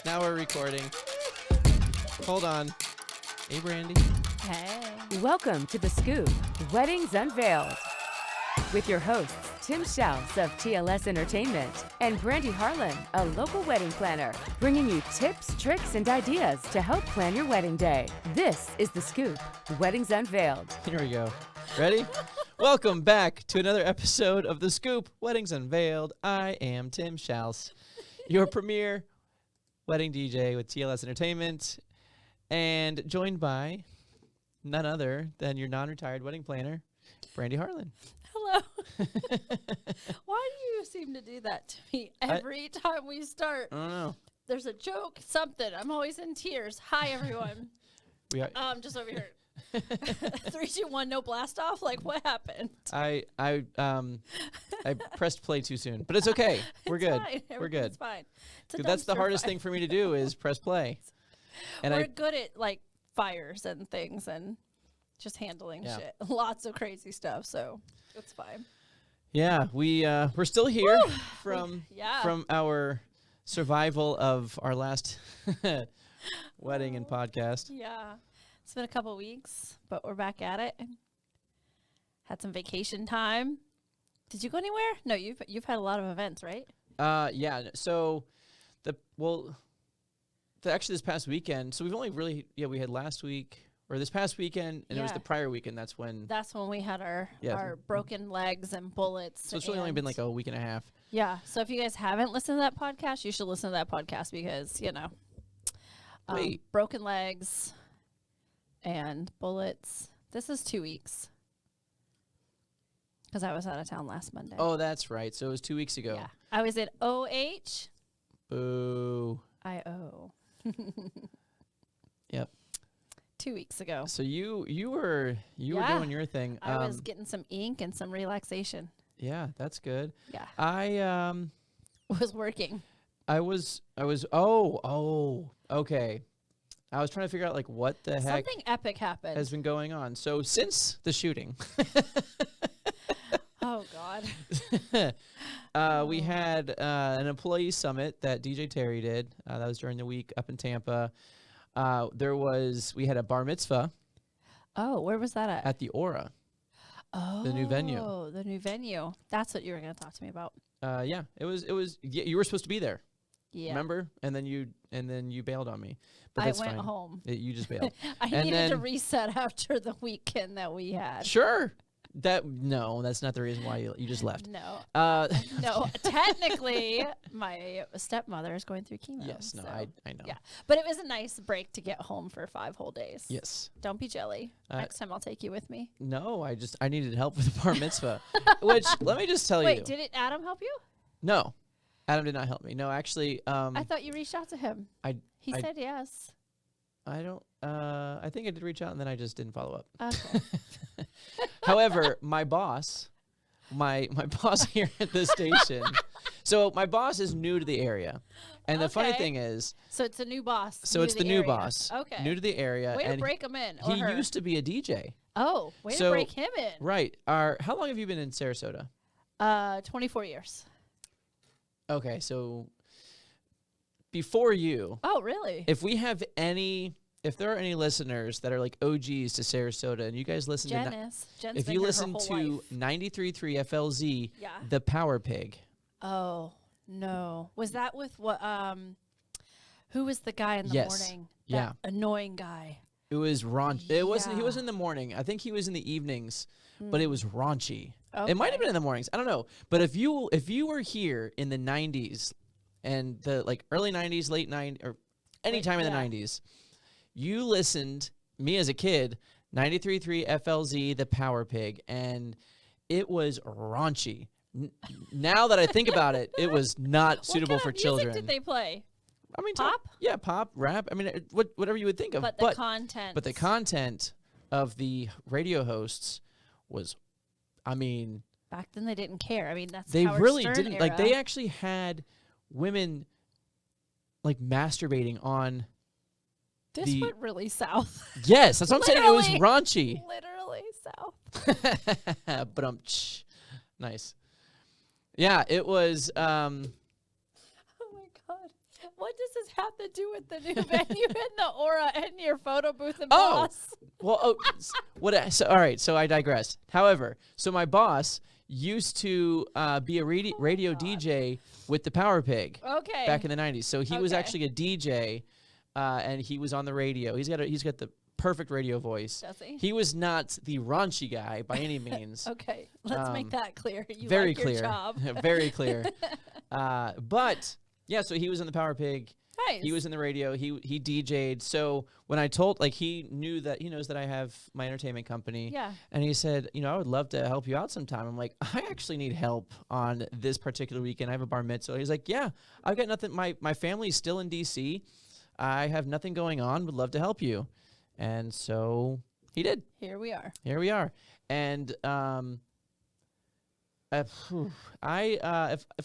Now we're recording. Hold on. Hey, Brandy. Hey. Welcome to The Scoop, Weddings Unveiled, with your hosts, Tim Schaus of TLS Entertainment and Brandy Harlan, a local wedding planner, bringing you tips, tricks, and ideas to help plan your wedding day. This is The Scoop, Weddings Unveiled. Here we go. Ready? Welcome back to another episode of The Scoop, Weddings Unveiled. I am Tim Schaus, your premier wedding DJ with TLS Entertainment, and joined by none other than your non-retired wedding planner, Brandy Harlan. Hello. Why do you seem to do that to me every time we start? I don't know. There's a joke, something. I'm always in tears. Hi, everyone. We are, Just over here. 3, 2, 1, no blast off. Like, what happened? I pressed play too soon, but it's okay. We're good. Fine. We're good. It's fine. It's a That's the dumpster hardest fire. thing for me to do is press play. And We're good at like fires and things and just handling shit. Lots of crazy stuff, so it's fine. Yeah, we're still here from our survival of our last wedding and podcast. Yeah. It's been a couple weeks, but we're back at it. Had some vacation time. Did you go anywhere? No, you've had a lot of events, right? Yeah. So actually this past weekend. So we've only really we had last week or this past weekend, and it was the prior weekend. That's when we had our broken legs and bullets. So it's really only been like a week and a half. Yeah. So if you guys haven't listened to that podcast, you should listen to that podcast because broken legs and bullets. This is 2 weeks. Because I was out of town last Monday. Oh, that's right. So it was 2 weeks ago. Yeah. I was at OH. Boo. IO. Yep. 2 weeks ago. So you were doing your thing. I was getting some ink and some relaxation. Yeah, that's good. Yeah. I was working. I was okay. I was trying to figure out like what the heck Something epic happened. has been going on. So since the shooting, oh God, we had an employee summit that DJ Terry did. That was during the week up in Tampa. We had a bar mitzvah. Oh, where was that at? At the Aura. Oh, the new venue. Oh, the new venue. That's what you were going to talk to me about. Yeah, it was. You were supposed to be there. Yeah. Remember? And then you bailed on me. But I that's went fine. home. You just bailed. I needed to reset after the weekend that we had. Sure. That's not the reason why you just left. No. No. Technically, my stepmother is going through chemo. Yes. No. So. I know. Yeah. But it was a nice break to get home for 5 whole days. Yes. Don't be jelly. Next time I'll take you with me. No. I needed help with the bar mitzvah, which let me just tell you. Wait, did Adam help you? No. Adam did not help me. No, actually. I thought you reached out to him. He said yes. I don't. I think I did reach out and then I just didn't follow up. Okay. However, my boss here at the station. So my boss is new to the area, and the funny thing is, so it's a new boss. So it's the new boss. Okay. New to the area. Way to break him in. He used to be a DJ. Oh, way to break him in. Right. How long have you been in Sarasota? 24 years. Okay, so before you. Oh, really? If there are any listeners that are like OGs to Sarasota, and you guys listen Jen's if you listen to 93.3 FLZ, the Power Pig. Oh no, was that with what? Who was the guy in the morning? That annoying guy. It was raunchy. It wasn't. He wasn't in the morning. I think he was in the evenings, but it was raunchy. Okay. It might have been in the mornings. I don't know. But if you were here in the 90s and the like early 90s, late 90s, or any time in the 90s, you listened, me as a kid, 93.3 FLZ, the Power Pig, and it was raunchy. Now that I think about it, it was not suitable for children. What kind of music did they play? I mean, pop? Pop, rap. I mean, whatever you would think of. But the content. But the content of the radio hosts was, I mean. Back then they didn't care. I mean, that's they Howard really Stern didn't. era. Like, they actually had women like masturbating on. This went really south. Yes, that's what I'm saying. It was raunchy. Literally south. But nice. Yeah, it was. Oh my God. What does this have to do with the new venue and the aura and your photo booth and Oh, boss? well, all right, so I digress. However, so my boss used to be a radio DJ with the Power Pig Okay. back in the 90s. So he was Okay. actually a DJ, and he was on the radio. He's got the perfect radio voice. Does he? He was not the raunchy guy by any means. Okay, let's make that clear. You Very like clear. your job. Very clear. But yeah, so he was in the Power Pig. Nice. He was in the radio. He DJ'd. So when I told, like, he knows that I have my entertainment company. Yeah. And he said, I would love to help you out sometime. I'm like, I actually need help on this particular weekend. I have a bar mitzvah. He's like, yeah, I've got nothing. My family's still in D.C. I have nothing going on. Would love to help you. And so he did. Here we are. And if I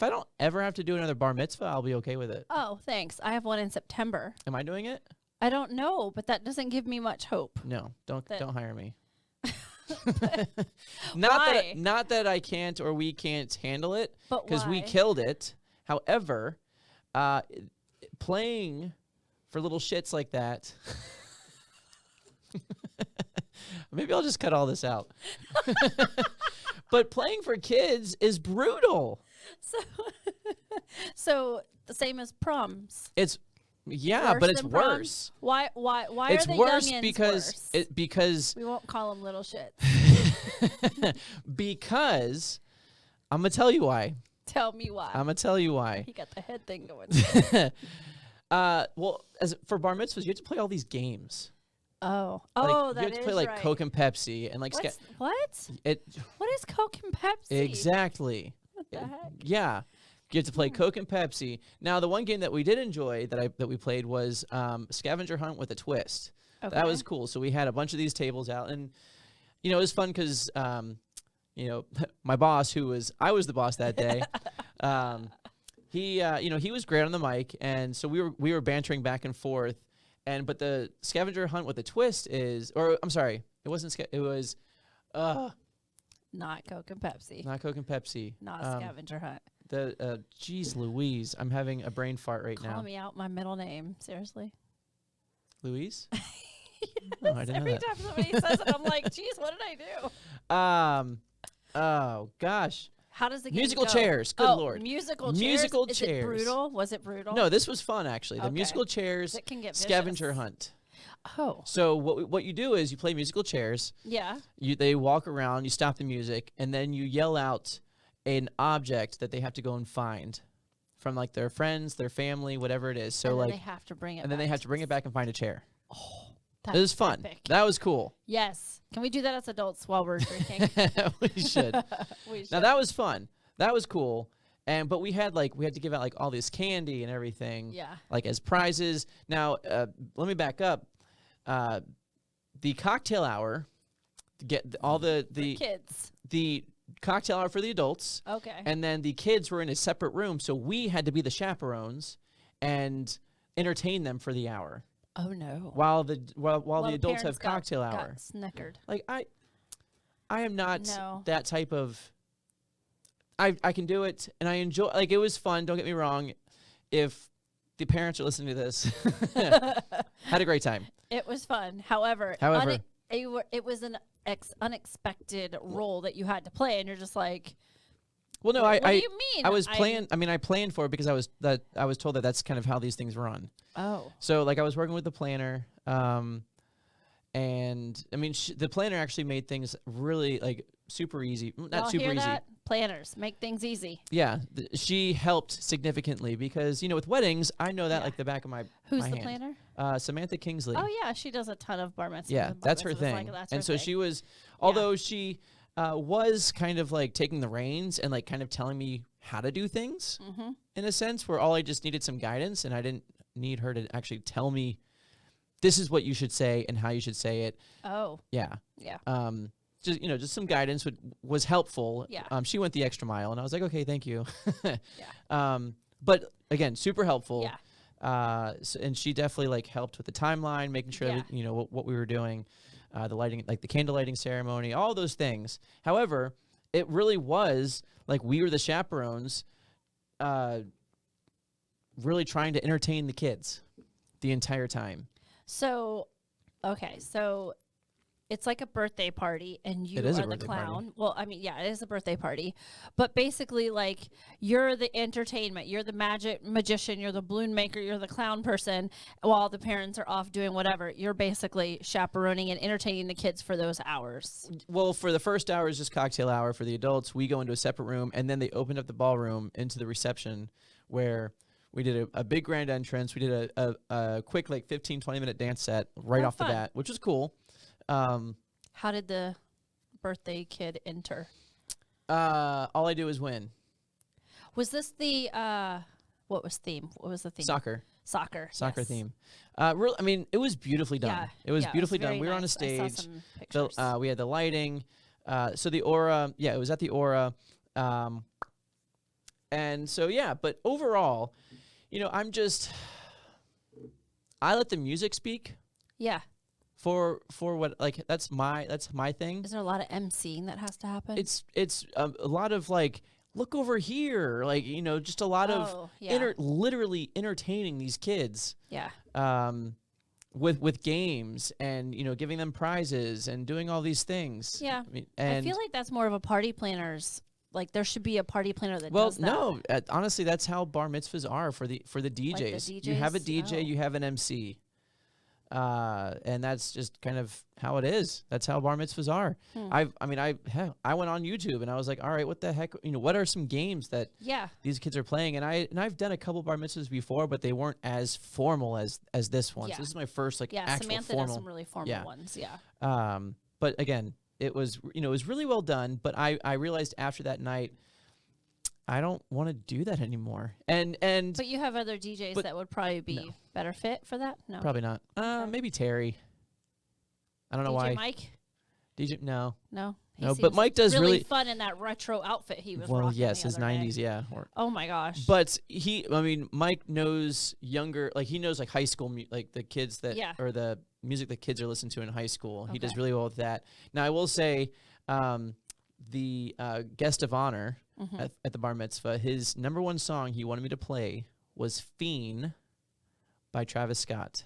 don't ever have to do another bar mitzvah, I'll be okay with it. Oh, thanks. I have one in September. Am I doing it? I don't know, but that doesn't give me much hope. No, don't hire me. Why? Not that I can't or we can't handle it, But because we why? killed it. However, playing for little shits like that. Maybe I'll just cut all this out. But playing for kids is brutal. So the same as proms. It's but it's than proms? worse. Why It's are the worse youngins because worse? because We won't call them little shits. because I'm gonna tell you why. Tell me why. I'm gonna tell you why. You got the head thing going. Well, as for bar mitzvahs, you have to play all these games. Oh, Like, that you have to play is like right. Coke and Pepsi and like What? What is Coke and Pepsi? exactly. What the heck? Yeah, you have to play Coke and Pepsi. Now, the one game that we did enjoy that we played was Scavenger Hunt with a twist. Okay. That was cool. So we had a bunch of these tables out, and it was fun because my boss, I was the boss that day. He was great on the mic, and so we were bantering back and forth. But the Scavenger Hunt with a twist I'm sorry, it wasn't. It was Not Coke and Pepsi. not Coke and Pepsi. Not a scavenger hunt. Geez Louise, I'm having a brain fart right now. Call me out my middle name. Seriously. Louise? Oh, I didn't Every know that. time somebody says it, I'm like, geez, what did I do? Oh gosh. How does the game Musical go? chairs. Good Lord. Musical chairs. Musical Is chairs. it brutal? Was it brutal? No, this was fun actually. The Okay. musical chairs It can get scavenger vicious. hunt. Oh. So what you do is you play musical chairs. Yeah. They walk around, you stop the music, and then you yell out an object that they have to go and find from like their friends, their family, whatever it is. So and then like they have to bring it. and then they back have to bring it back and find a chair. That's It was fun. epic. That was cool. Yes. Can we do that as adults while we're drinking? We should. We should. Now that was fun. That was cool. But we had to give out like all this candy and everything. Yeah. Like as prizes. Now let me back up. The cocktail hour, get all the kids. the cocktail hour for the adults. Okay. And then the kids were in a separate room, so we had to be the chaperones and entertain them for the hour. Oh no. While the adults have parents got- cocktail got hour. snickered. Like I am not No. that type of. I can do it, and I enjoy. Like it was fun. Don't get me wrong. If the parents are listening to this, had a great time. It was fun. However, it was an unexpected role that you had to play, and you're just like, Well, no, what I do you mean? I was playing. I mean, I planned for it because I was told that that's kind of how these things run. Oh. So like I was working with the planner, and I mean the planner actually made things really like super easy. Not Y'all super hear easy. that? Planners make things easy. Yeah, she helped significantly because with weddings I know that Yeah. like the back of my Who's my the hand. planner? Samantha Kingsley. Oh yeah, she does a ton of bar mitzvahs. Yeah, and bar that's her mitzvahs. thing. Like, that's and her so thing. she was, although she was kind of like taking the reins and like kind of telling me how to do things in a sense where all I just needed some guidance and I didn't need her to actually tell me this is what you should say and how you should say it. Oh. Yeah. Yeah. Just some guidance was helpful. Yeah. She went the extra mile and I was like, okay, thank you. Yeah. But again, super helpful. Yeah. And she definitely like helped with the timeline, making sure that, what we were doing, the lighting, like the candle lighting ceremony, all those things. However, it really was like we were the chaperones, really trying to entertain the kids the entire time. So, okay, so it's like a birthday party, and you It is a are the birthday party. clown. Well, I mean, yeah, it is a birthday party, but basically, like, you're the entertainment, you're the magic magician, you're the balloon maker, you're the clown person, while the parents are off doing whatever. You're basically chaperoning and entertaining the kids for those hours. Well, for the first hour is just cocktail hour for the adults. We go into a separate room, and then they opened up the ballroom into the reception where we did a big grand entrance. We did a quick, like, 15, 20-minute dance set right off the bat, which was cool. How did the birthday kid enter? All I do is win. Was this the what was the theme? Soccer Yes. theme. I mean, it was beautifely done. Yeah, it was yeah, beautifully very done. We were on a nice. I saw stage. some pictures. We had the lighting. So the Aura, it was at the Aura. And so, but overall, I let the music speak. Yeah. For what, like, that's my thing. Is there a lot of emceeing that has to happen? It's a lot of, like, look over here, like, just a lot of literally entertaining these kids. Yeah. With games and giving them prizes and doing all these things. Yeah. I feel like that's more of a party planner's. Like, there should be a party planner that well, does that. no, honestly, that's how bar mitzvahs are for the DJs. Like the DJs? You have a DJ, Oh. you have an MC. And that's just kind of how it is. That's how bar mitzvahs are. I went on YouTube and I was like, all right, what the heck? What are some games that these kids are playing? And I've done a couple bar mitzvahs before, but they weren't as formal as this one. Yeah. So this is my first actual Samantha formal. does some really formal ones. Yeah. But again, it was really well done. But I realized after that night, I don't want to do that anymore. But you have other DJs that would probably be better fit for that? No. Probably not. Maybe Terry. I don't know why. Mike? DJ No. No. No, but Mike does really fun in that retro outfit he was well, rocking yes, the his other day. 90s, yeah. Oh my gosh. But Mike knows younger, like, he knows, like, high school, like, the kids that, or the music that kids are listening to in high school. He does really well with that. Now, I will say, the guest of honor at the bar mitzvah, his number one song he wanted me to play was Fiend by Travis Scott.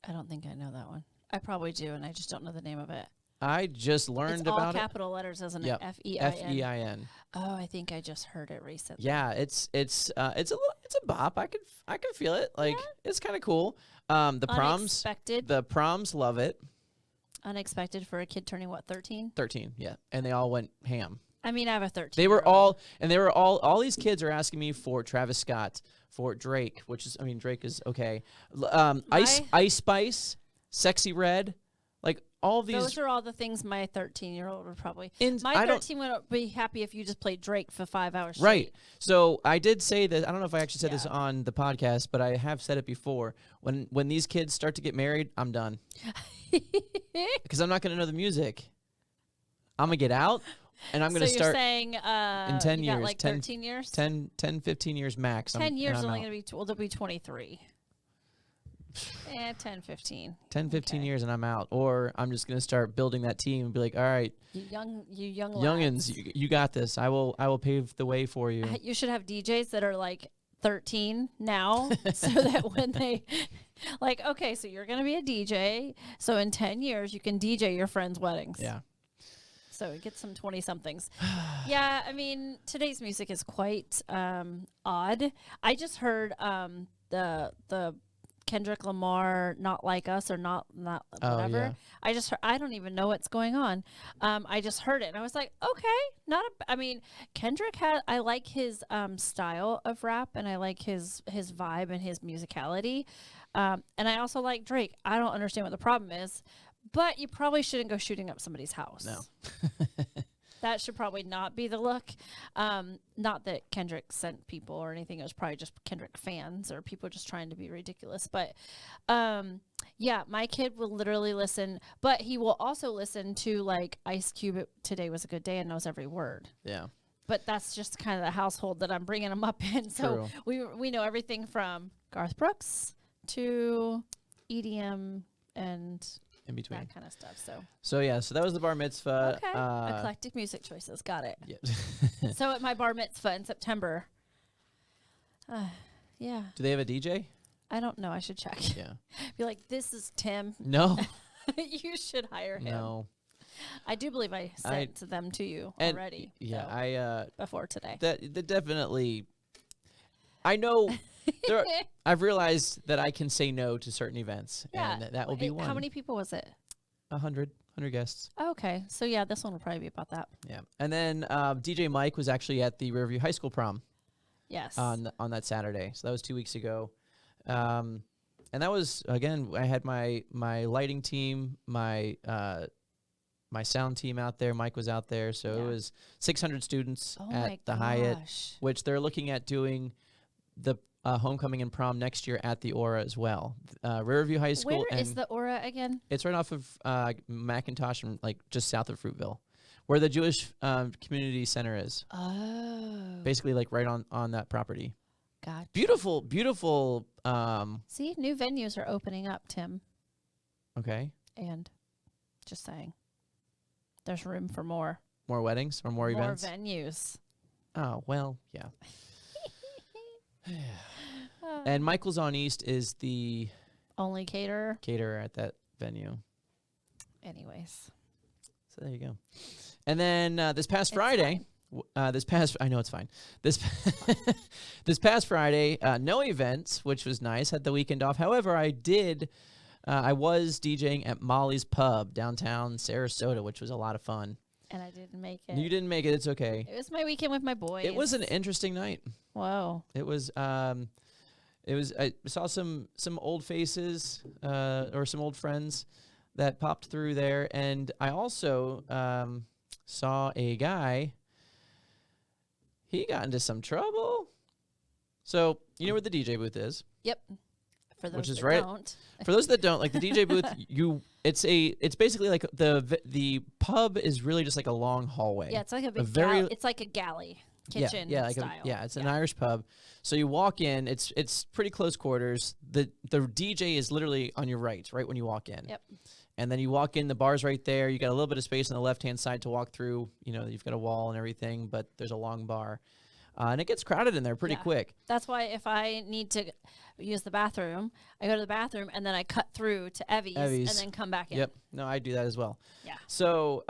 I don't think I know that one. I probably do, and I just don't know the name of it. I just learned about it. It's all capital letters, isn't it? F-E-I-N. F-E-I-N. Oh, I think I just heard it recently. Yeah, it's a bop. I can feel it. Like, it's kind of cool. The proms love it. Unexpected for a kid turning 13? 13, yeah. And they all went ham. I mean, I have a 13. They were all these kids are asking me for Travis Scott, for Drake, which is, Drake is okay. Ice Spice, Sexy Red, like, all these. Those are all the things my 13-year-old would probably. My 13 would be happy if you just played Drake for 5 hours straight. Right. So I did say that. I don't know if I actually said this on the podcast, but I have said it before. When these kids start to get married, I'm done. Because I'm not going to know the music. I'm going to get out, and I'm going to start. So you're saying in 10 years. Got like 13 years? 10, 15 years max. 10 years only going to be, they'll be 23. 10, 15. 10, 15 years and I'm out. Or I'm just going to start building that team and be like, all right. You young youngins, you got this. I will pave the way for you. You should have DJs that are like 13 now so that when they like, okay, so you're going to be a DJ. So in 10 years, you can DJ your friends' weddings. Yeah. So get some 20-somethings. Yeah, I mean, today's music is quite odd. I just heard the Kendrick Lamar "Not Like Us" or not whatever. Yeah. I don't even know what's going on. I just heard it and I was like, okay, Kendrick I like his style of rap and I like his vibe and his musicality. And I also like Drake. I don't understand what the problem is, but you probably shouldn't go shooting up somebody's house. No. That should probably not be the look. Not that Kendrick sent people or anything. It was probably just Kendrick fans or people just trying to be ridiculous. But, yeah, my kid will literally listen. But he will also listen to, like, Ice Cube, Today Was a Good Day, and knows every word. Yeah. But that's just kind of the household that I'm bringing him up in. So we know everything from Garth Brooks to EDM and in between that kind of stuff. So that was the bar mitzvah. Okay. Eclectic music choices. Got it. Yeah. So at my bar mitzvah in September, Yeah. Do they have a DJ? I don't know. I should check. Yeah. Be like, this is Tim. No. You should hire him. No. I do believe I sent them to you already. Yeah, though, before today. That definitely. I know. I've realized that I can say no to certain events, and that will be one. How many people was it? 100 guests. Oh, okay, so yeah, this one will probably be about that. Yeah, and then DJ Mike was actually at the Riverview High School prom. Yes. On that Saturday, so that was 2 weeks ago, and that was again. I had my lighting team, my sound team out there. Mike was out there, so it was 600 students at the Hyatt, which they're looking at doing the homecoming and prom next year at the Aura as well. Riverview High School. Where is the Aura again? It's right off of McIntosh and like just south of Fruitville, where the Jewish Community Center is. Oh. Basically, like right on that property. Gotcha. Beautiful, beautiful. See, new venues are opening up, Tim. Okay. And just saying, there's room for more. More weddings or more events? More venues. Oh, well, yeah. And Michael's on East is the only caterer at that venue. Anyways. So there you go. And then this past Friday, I know it's fine. This past Friday, no events, which was nice. Had the weekend off. However, I was DJing at Molly's Pub downtown Sarasota, which was a lot of fun. And I didn't make it. You didn't make it. It's okay. It was my weekend with my boys. It was an interesting night. Whoa. It was. I saw some old faces or some old friends that popped through there, and I also saw a guy. He got into some trouble. So you know where the DJ booth is? Yep. For those that don't. For those that don't, like the DJ booth, it's basically like the pub is really just like a long hallway. Yeah, it's like it's like a galley kitchen style. It's an Irish pub. So you walk in, it's pretty close quarters. The DJ is literally on your right when you walk in. Yep. And then you walk in, the bar's right there. You got a little bit of space on the left-hand side to walk through. You know, you've got a wall and everything, but there's a long bar. And it gets crowded in there pretty quick. That's why if I need to use the bathroom, I go to the bathroom and then I cut through to Evie's. And then come back in. Yep. No, I do that as well. Yeah. So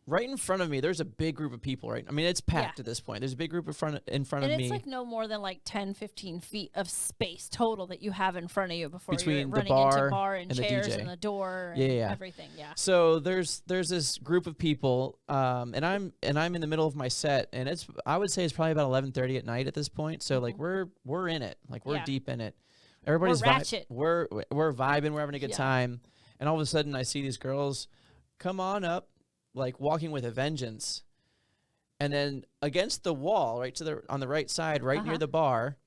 right in front of me, there's a big group of people, right? I mean, it's packed at this point. There's a big group in front of me. And it's like no more than like 10, 15 feet of space total that you have in front of you before between you're the running into bar and chairs and the door and everything. Yeah. So there's this group of people, and I'm in the middle of my set, and I would say it's probably about 11:30 at night at this point. So like we're in it, like we're deep in it. Everybody's ratchet. We're vibing. We're having a good time, and all of a sudden I see these girls come on up, like walking with a vengeance, and then against the wall, right on the right side, near the bar,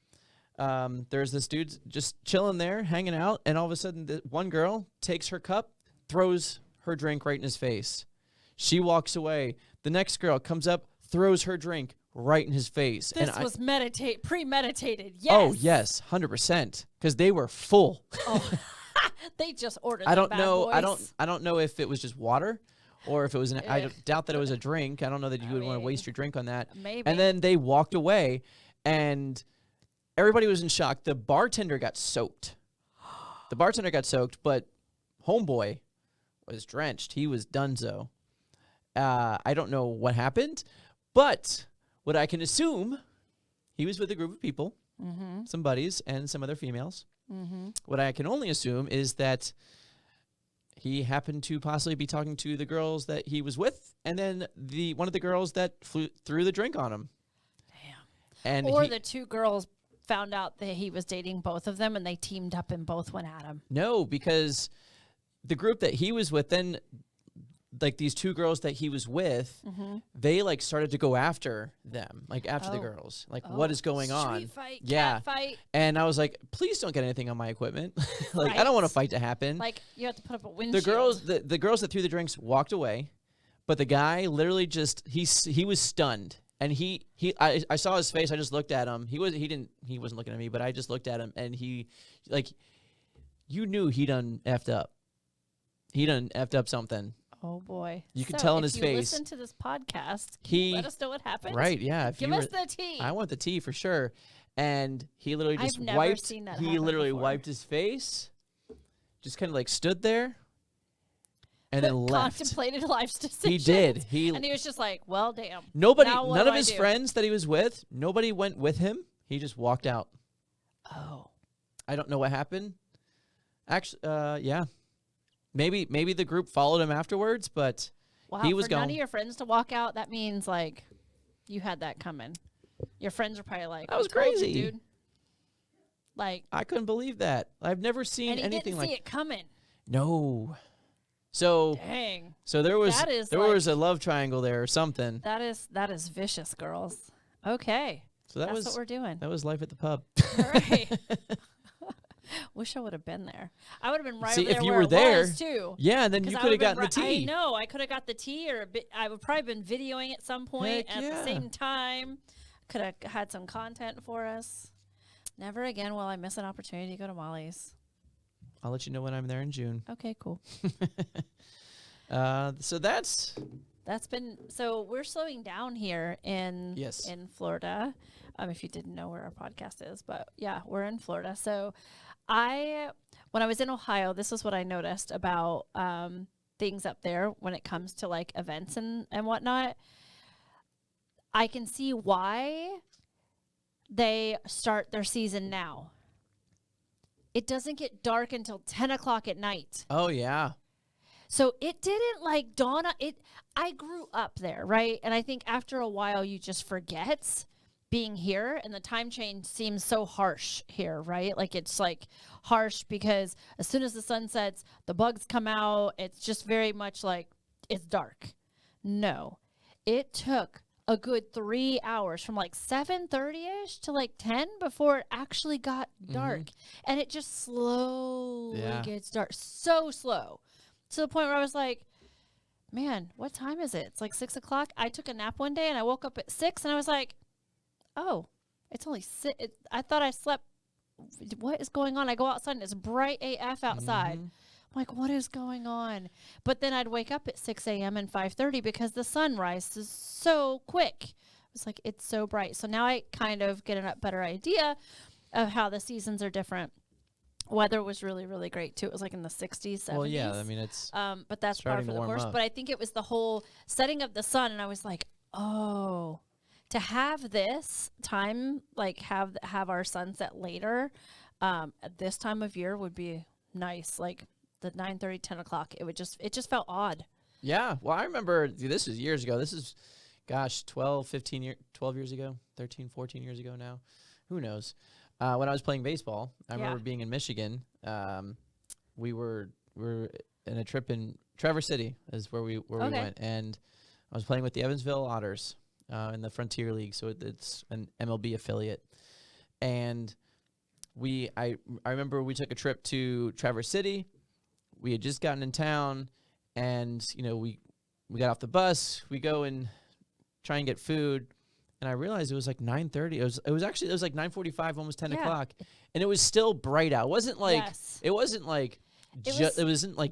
there's this dude just chilling there, hanging out, and all of a sudden, one girl takes her cup, throws her drink right in his face. She walks away. The next girl comes up, throws her drink right in his face. This was premeditated. Yes. Oh yes, 100%, because they were full. Oh, they just ordered. I don't know. Boys. I don't know if it was just water. Or if it was I doubt that it was a drink. I don't know that you would want to waste your drink on that. Maybe. And then they walked away, and everybody was in shock. The bartender got soaked. But homeboy was drenched. He was donezo. I don't know what happened, but what I can assume, he was with a group of people, some buddies, and some other females. What I can only assume is that he happened to possibly be talking to the girls that he was with, and then one of the girls that threw the drink on him. Damn. Or the two girls found out that he was dating both of them, and they teamed up and both went at him. No, because the group that he was with, then like these two girls that he was with, they like started to go after them, like after the girls, like what is going on? Street fight, cat fight. And I was like, please don't get anything on my equipment. Like I don't want a fight to happen. Like you have to put up a windshield. The girls that threw the drinks walked away, but the guy literally just he was stunned, and I saw his face. I just looked at him. He wasn't looking at me, but I just looked at him, and he like, you knew he done effed up. He done effed up something. Oh boy! You could tell in his face. If you listen to this podcast, can you let us know what happened. Right? Yeah. Give us the tea. I want the tea for sure. and he literally just I've never seen that happen before. wiped his face, just kind of like stood there, and then left. Contemplated life's decisions. He did. And he was just like, well, damn. None of his friends that he was with, nobody went with him. He just walked out. Oh. I don't know what happened. Actually, yeah. Maybe the group followed him afterwards, but wow, he was for gone. none of your friends to walk out, that means, like, you had that coming. Your friends were probably like, that was "I told crazy, you, dude." Like, I couldn't believe that. I've never seen and he anything didn't like see it coming. No. So Dang. So there was was a love triangle there or something. That is vicious, girls. Okay. So that's what we're doing. That was life at the pub. All right. Wish I would have been there. I would have been right See, over there if you where were it there, was, too. Yeah, then you could have gotten the tea. I know. I could have got the tea, or I would probably been videoing at some point Heck at yeah. the same time. Could have had some content for us. Never again will I miss an opportunity to go to Molly's. I'll let you know when I'm there in June. Okay, cool. So that's been, so we're slowing down here in Florida. If you didn't know where our podcast is, but yeah, we're in Florida. So when I was in Ohio, this is what I noticed about things up there when it comes to like events and whatnot. I can see why they start their season now. It doesn't get dark until 10 o'clock at night. Oh, yeah. So it didn't like dawn on it. I grew up there, right? And I think after a while, you just forget being here, and the time change seems so harsh here, right? Like it's like harsh because as soon as the sun sets, the bugs come out. It's just very much like it's dark. No, it took a good 3 hours from like 7:30ish to like 10 before it actually got dark. And it just slowly gets dark. So slow. To the point where I was like, man, what time is it? It's like 6 o'clock. I took a nap one day and I woke up at 6 and I was like, oh, it's only 6. I thought I slept. What is going on? I go outside and it's bright AF outside. I'm like, what is going on? But then I'd wake up at 6 a.m. and 5:30 because the sun rises so quick. It's like, it's so bright. So now I kind of get a better idea of how the seasons are different. Weather was really, really great too. It was like in the 60s, 70s. Well, yeah, I mean, it's but that's par for the course. But I think it was the whole setting of the sun, and I was like, oh, to have this time, like have our sunset later, at this time of year would be nice. Like the 9:30, 10 o'clock, it just felt odd. Yeah. Well, I remember this was years ago. This is, gosh, 12 years ago, 13, 14 years ago now. Who knows? When I was playing baseball, I remember being in Michigan. We were in a trip in Traverse City is where we went, and I was playing with the Evansville Otters in the Frontier League, so it's an MLB affiliate. And I remember we took a trip to Traverse City. We had just gotten in town, and we got off the bus. We go and try and get food. And I realized it was like 9:30. It was like 9:45, almost 10 o'clock, and it was still bright out. It wasn't like it wasn't like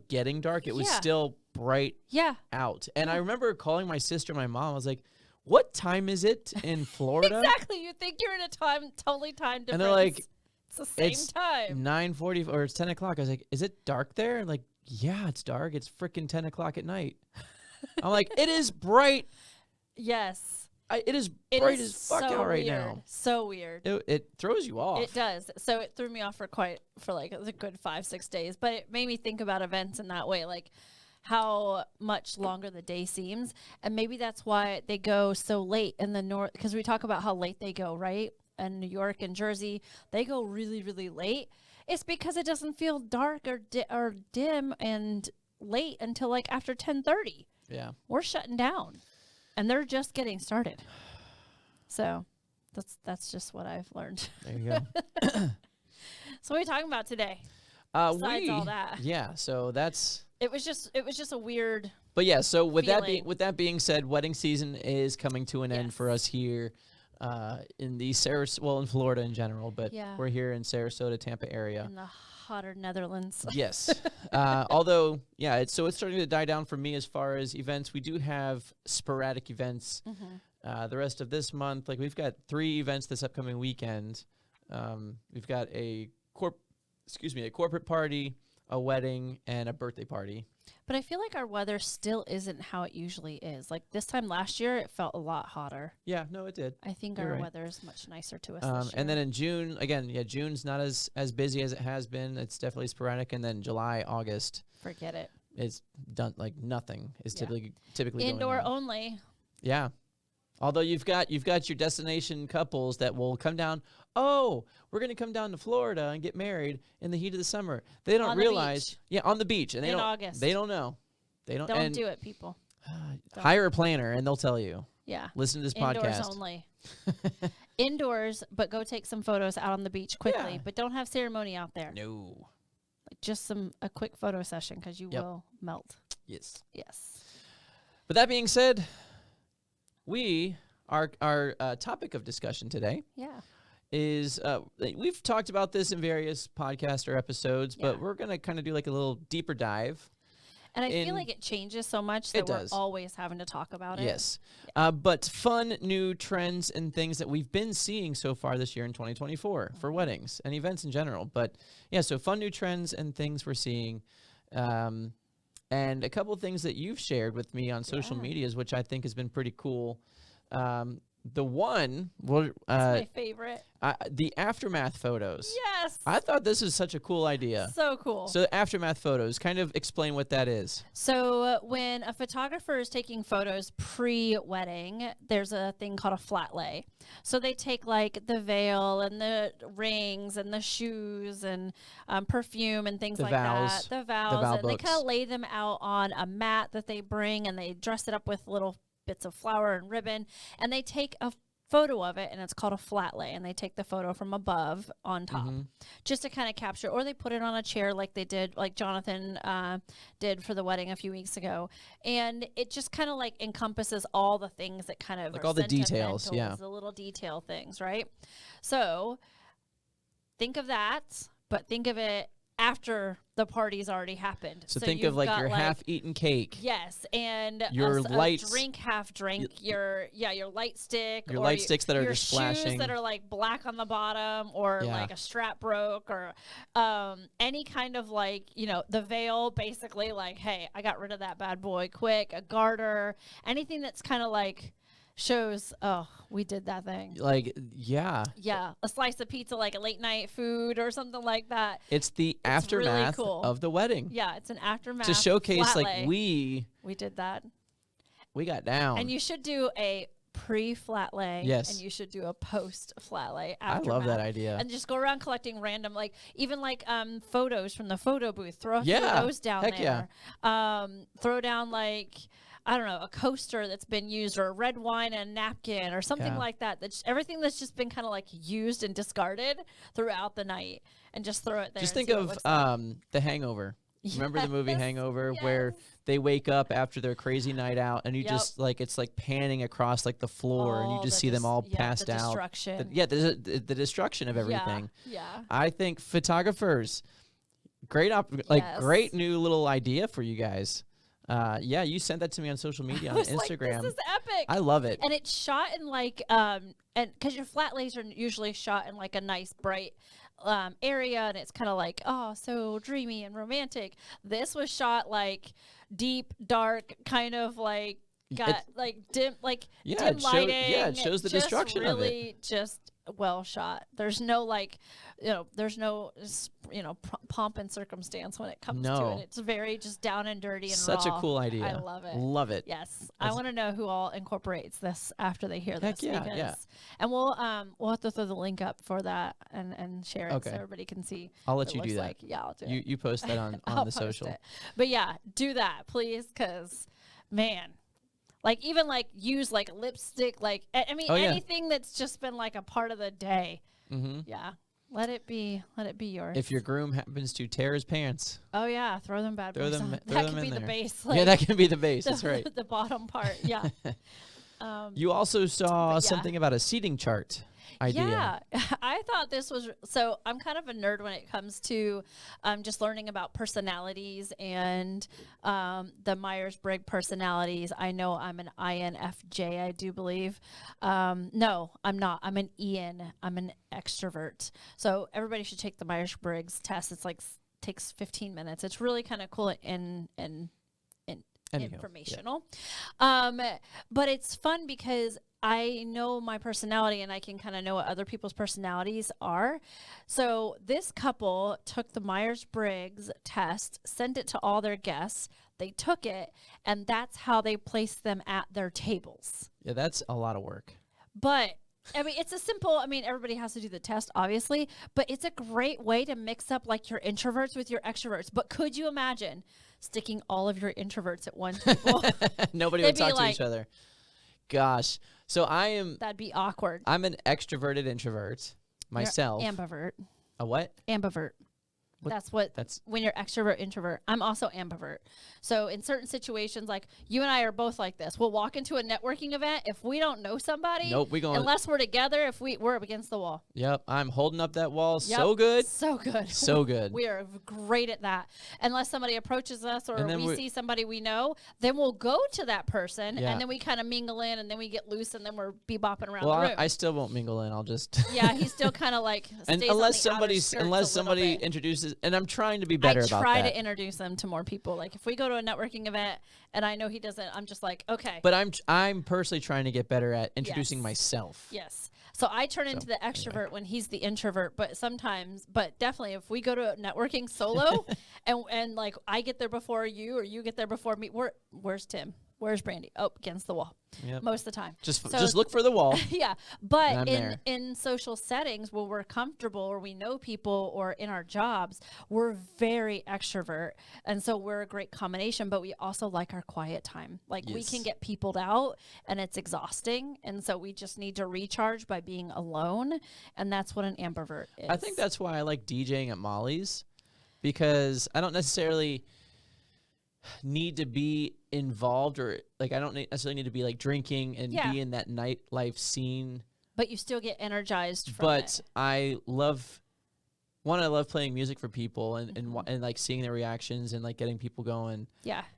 getting dark. It was still bright out. And I remember calling my sister, my mom. I was like, "What time is it in Florida?" Exactly. You think you're in a totally time difference. And they're like, "It's the same time." 9:40 or it's 10 o'clock. I was like, "Is it dark there?" Like, yeah, it's dark. It's freaking 10 o'clock at night. I'm like, it is bright. Yes. It is bright as fuck out right weird. now. So weird. It throws you off. It does. So it threw me off for like a good 5-6 days. But it made me think about events in that way, like how much longer the day seems. And maybe that's why they go so late in the north, because we talk about how late they go, right? And New York and Jersey, they go really, really late. It's because it doesn't feel dark or dim and late until like after 10:30. Yeah. We're shutting down. And they're just getting started. So that's just what I've learned. There you go. So what are we talking about today? Besides all that. Yeah, so that's it was just a weird But yeah, so with feeling. that being said, wedding season is coming to an end for us here in the in Florida in general, but we're here in Sarasota, Tampa area. In the hotter Netherlands. Yes. Although, it's starting to die down for me as far as events. We do have sporadic events The rest of this month, like we've got 3 events this upcoming weekend. We've got a corporate party, a wedding, and a birthday party. But I feel like our weather still isn't how it usually is. Like this time last year, it felt a lot hotter. Yeah, no, it did. I think You're our right. weather is much nicer to us this year. And then in June, again, June's not as busy as it has been. It's definitely sporadic. And then July, August, forget it. it's done. Like nothing is typically Indoor going on. only. Yeah. Although you've got your destination couples that will come down. Oh, we're going to come down to Florida and get married in the heat of the summer. They don't On the realize. beach. Yeah, on the beach, and In August. They don't know. They don't. Don't do it, people. Hire a planner, and they'll tell you. Yeah. Listen to this Indoors podcast. only. Indoors, but go take some photos out on the beach quickly. Yeah. But don't have ceremony out there. No. Like just a quick photo session because you will melt. Yes. Yes. But that being said, our topic of discussion today Yeah. is we've talked about this in various podcasts or episodes, but Yeah. we're going to kind of do like a little deeper dive. And I feel like it changes so much that we're does. always having to talk about it. Yes. But fun new trends and things that we've been seeing so far this year in 2024 for weddings and events in general. But yeah, so fun new trends and things we're seeing. And a couple of things that you've shared with me on social medias, which I think has been pretty cool. The one, That's my favorite. the aftermath photos. Yes. I thought this was such a cool idea. So cool. So aftermath photos, kind of explain what that is. So when a photographer is taking photos pre-wedding, there's a thing called a flat lay. So they take like the veil and the rings and the shoes and perfume and things The like vows. that. The vow vows. And they books. kind of lay them out on a mat that they bring, and they dress it up with little bits of flower and ribbon, and they take a photo of it, and it's called a flat lay, and they take the photo from above on top just to kind of capture, or they put it on a chair like they did, like Jonathan did for the wedding a few weeks ago, and it just kind of like encompasses all the things that kind of Like are all the details, sentimental, yeah. the little detail things, right? So think of that, but think of it after the party's already happened. So, So think you've of like got, your half-eaten cake. Yes, and Your a lights- drink, half drink, your light stick, Your or light sticks that are your just shoes flashing. that are like black on the bottom, or Yeah. like a strap broke, or any kind of like, the veil, basically like, hey, I got rid of that bad boy quick, a garter, anything that's kind of like shows, oh, we did that thing. Like, yeah. Yeah, a slice of pizza, like a late night food or something like that. It's the It's really aftermath cool. of the wedding. Yeah, it's an aftermath To showcase flat like lay. we did that. got down. And you should do a pre-flat lay. Yes. And you should do a post-flat lay. I love that idea. And just go around collecting random, like, even like photos from the photo booth. Throw a few Yeah. of those down Heck there. Throw down, like, I don't know, a coaster that's been used, or a red wine and a napkin, or something Yeah. like that. That's everything that's just been kind of like used and discarded throughout the night, and just throw it there. Just and think see what it of looks like. The Hangover. Remember the movie Yes, Hangover where yes. they wake up after their crazy night out and you Yep. just like it's like panning across like the floor and you All just the see them all the passed out. destruction. The destruction of everything. Yeah. I think photographers, great Yes. great new little idea for you guys. Yeah, you sent that to me on social media I on was Instagram. like, this is epic. I love it. And it's shot in like and because your flat lays are usually shot in like a nice bright area, and it's kind of like, oh, so dreamy and romantic. This was shot like deep, dark, kind of like got like dim, like Yeah, dim it show- lighting. yeah, it shows the just destruction of it. really just well shot. There's no like, there's no pomp and circumstance when it comes to No. it. It's very just down and dirty and Such a raw. cool idea. I love it. Love it. Yes, I want to know who all incorporates this after they hear Heck this. yeah, because, yeah. And we'll have to throw the link up for that and share it Okay. so everybody can see. I'll what let it you do looks that. like. Yeah, I'll do You it. you post that on I'll the post social. it. But yeah, do that please, because man, like even like use like lipstick, like I mean Oh, yeah. anything that's just been like a part of the day. Mm-hmm. Yeah, let it be yours. If your groom happens to tear his pants, oh yeah, throw them bad throw boys them on. throw That them could in be the there. base. Yeah, that can be the base. That's right. The bottom part. Yeah. You also saw yeah. something about a seating chart idea. Yeah, I thought this was so. I'm kind of a nerd when it comes to just learning about personalities and the Myers-Briggs personalities. I know I'm an INFJ, I do believe. No, I'm not. I'm an EN. I'm an extrovert. So everybody should take the Myers-Briggs test. It's like takes 15 minutes. It's really kind of cool and informational. But it's fun because I know my personality and I can kind of know what other people's personalities are. So this couple took the Myers-Briggs test, sent it to all their guests. They took it, and that's how they placed them at their tables. Yeah, that's a lot of work. But I mean, it's a simple, I mean, everybody has to do the test, obviously, but it's a great way to mix up like your introverts with your extroverts. But could you imagine sticking all of your introverts at one table? Nobody would talk to each other. Gosh. So that'd be awkward. I'm an extroverted introvert myself. You're ambivert. A what? Ambivert. That's when you're extrovert, introvert. I'm also ambivert. So in certain situations, like you and I are both like this. We'll walk into a networking event. If we don't know somebody, nope, unless we're together, we're up against the wall. Yep, I'm holding up that wall. Yep. So good. So good. So good. We are great at that. Unless somebody approaches us or we see somebody we know, then we'll go to that person and then we kind of mingle in and then we get loose and then we're bebopping around the room. I still won't mingle in. I'll just yeah, he's still kind of like and unless somebody introduces, and I'm trying to be better about that. I try to introduce them to more people. Like if we go to a networking event and I know he doesn't, I'm just like, okay. But I'm personally trying to get better at introducing myself. Yes. So I turn into the extrovert when he's the introvert, but definitely if we go to a networking solo and like I get there before you or you get there before me, where's Tim? Where's Brandy? Oh, against the wall. Yep. Most of the time. Just look for the wall. Yeah. But in social settings where we're comfortable or we know people or in our jobs, we're very extrovert. And so we're a great combination, but we also like our quiet time. Like we can get peopled out and it's exhausting. And so we just need to recharge by being alone. And that's what an ambivert is. I think that's why I like DJing at Molly's, because I don't necessarily need to be involved, or like I don't necessarily need to be like drinking and be in that nightlife scene, but you still get energized from it. I love playing music for people and like seeing their reactions and like getting people going.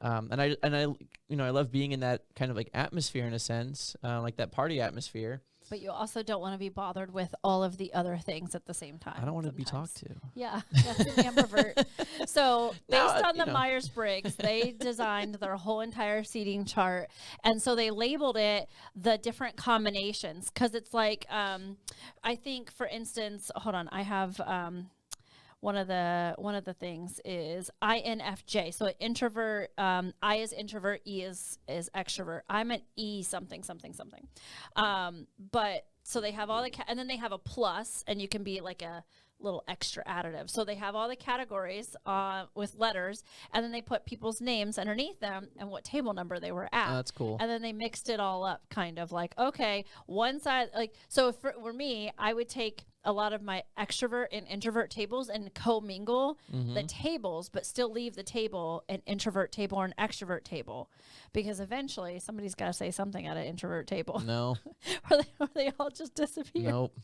And I love being in that kind of like atmosphere in a sense, like that party atmosphere. But you also don't want to be bothered with all of the other things at the same time. I don't want to be talked to. Yeah, that's an ambivert. So based on the Myers-Briggs, they designed their whole entire seating chart. And so they labeled it the different combinations. Because it's like, I think, for instance, hold on, I have... One of the things is INFJ. So introvert, I is introvert, E is extrovert. I'm an E something. But so they have all the and then they have a plus, and you can be like a little extra additive. So they have all the categories with letters, and then they put people's names underneath them and what table number they were at. Oh, that's cool. And then they mixed it all up, kind of like, okay, one side, like, so for me, I would take a lot of my extrovert and introvert tables and commingle the tables, but still leave the table an introvert table or an extrovert table, because eventually somebody's got to say something at an introvert table. No. or they all just disappear. Nope.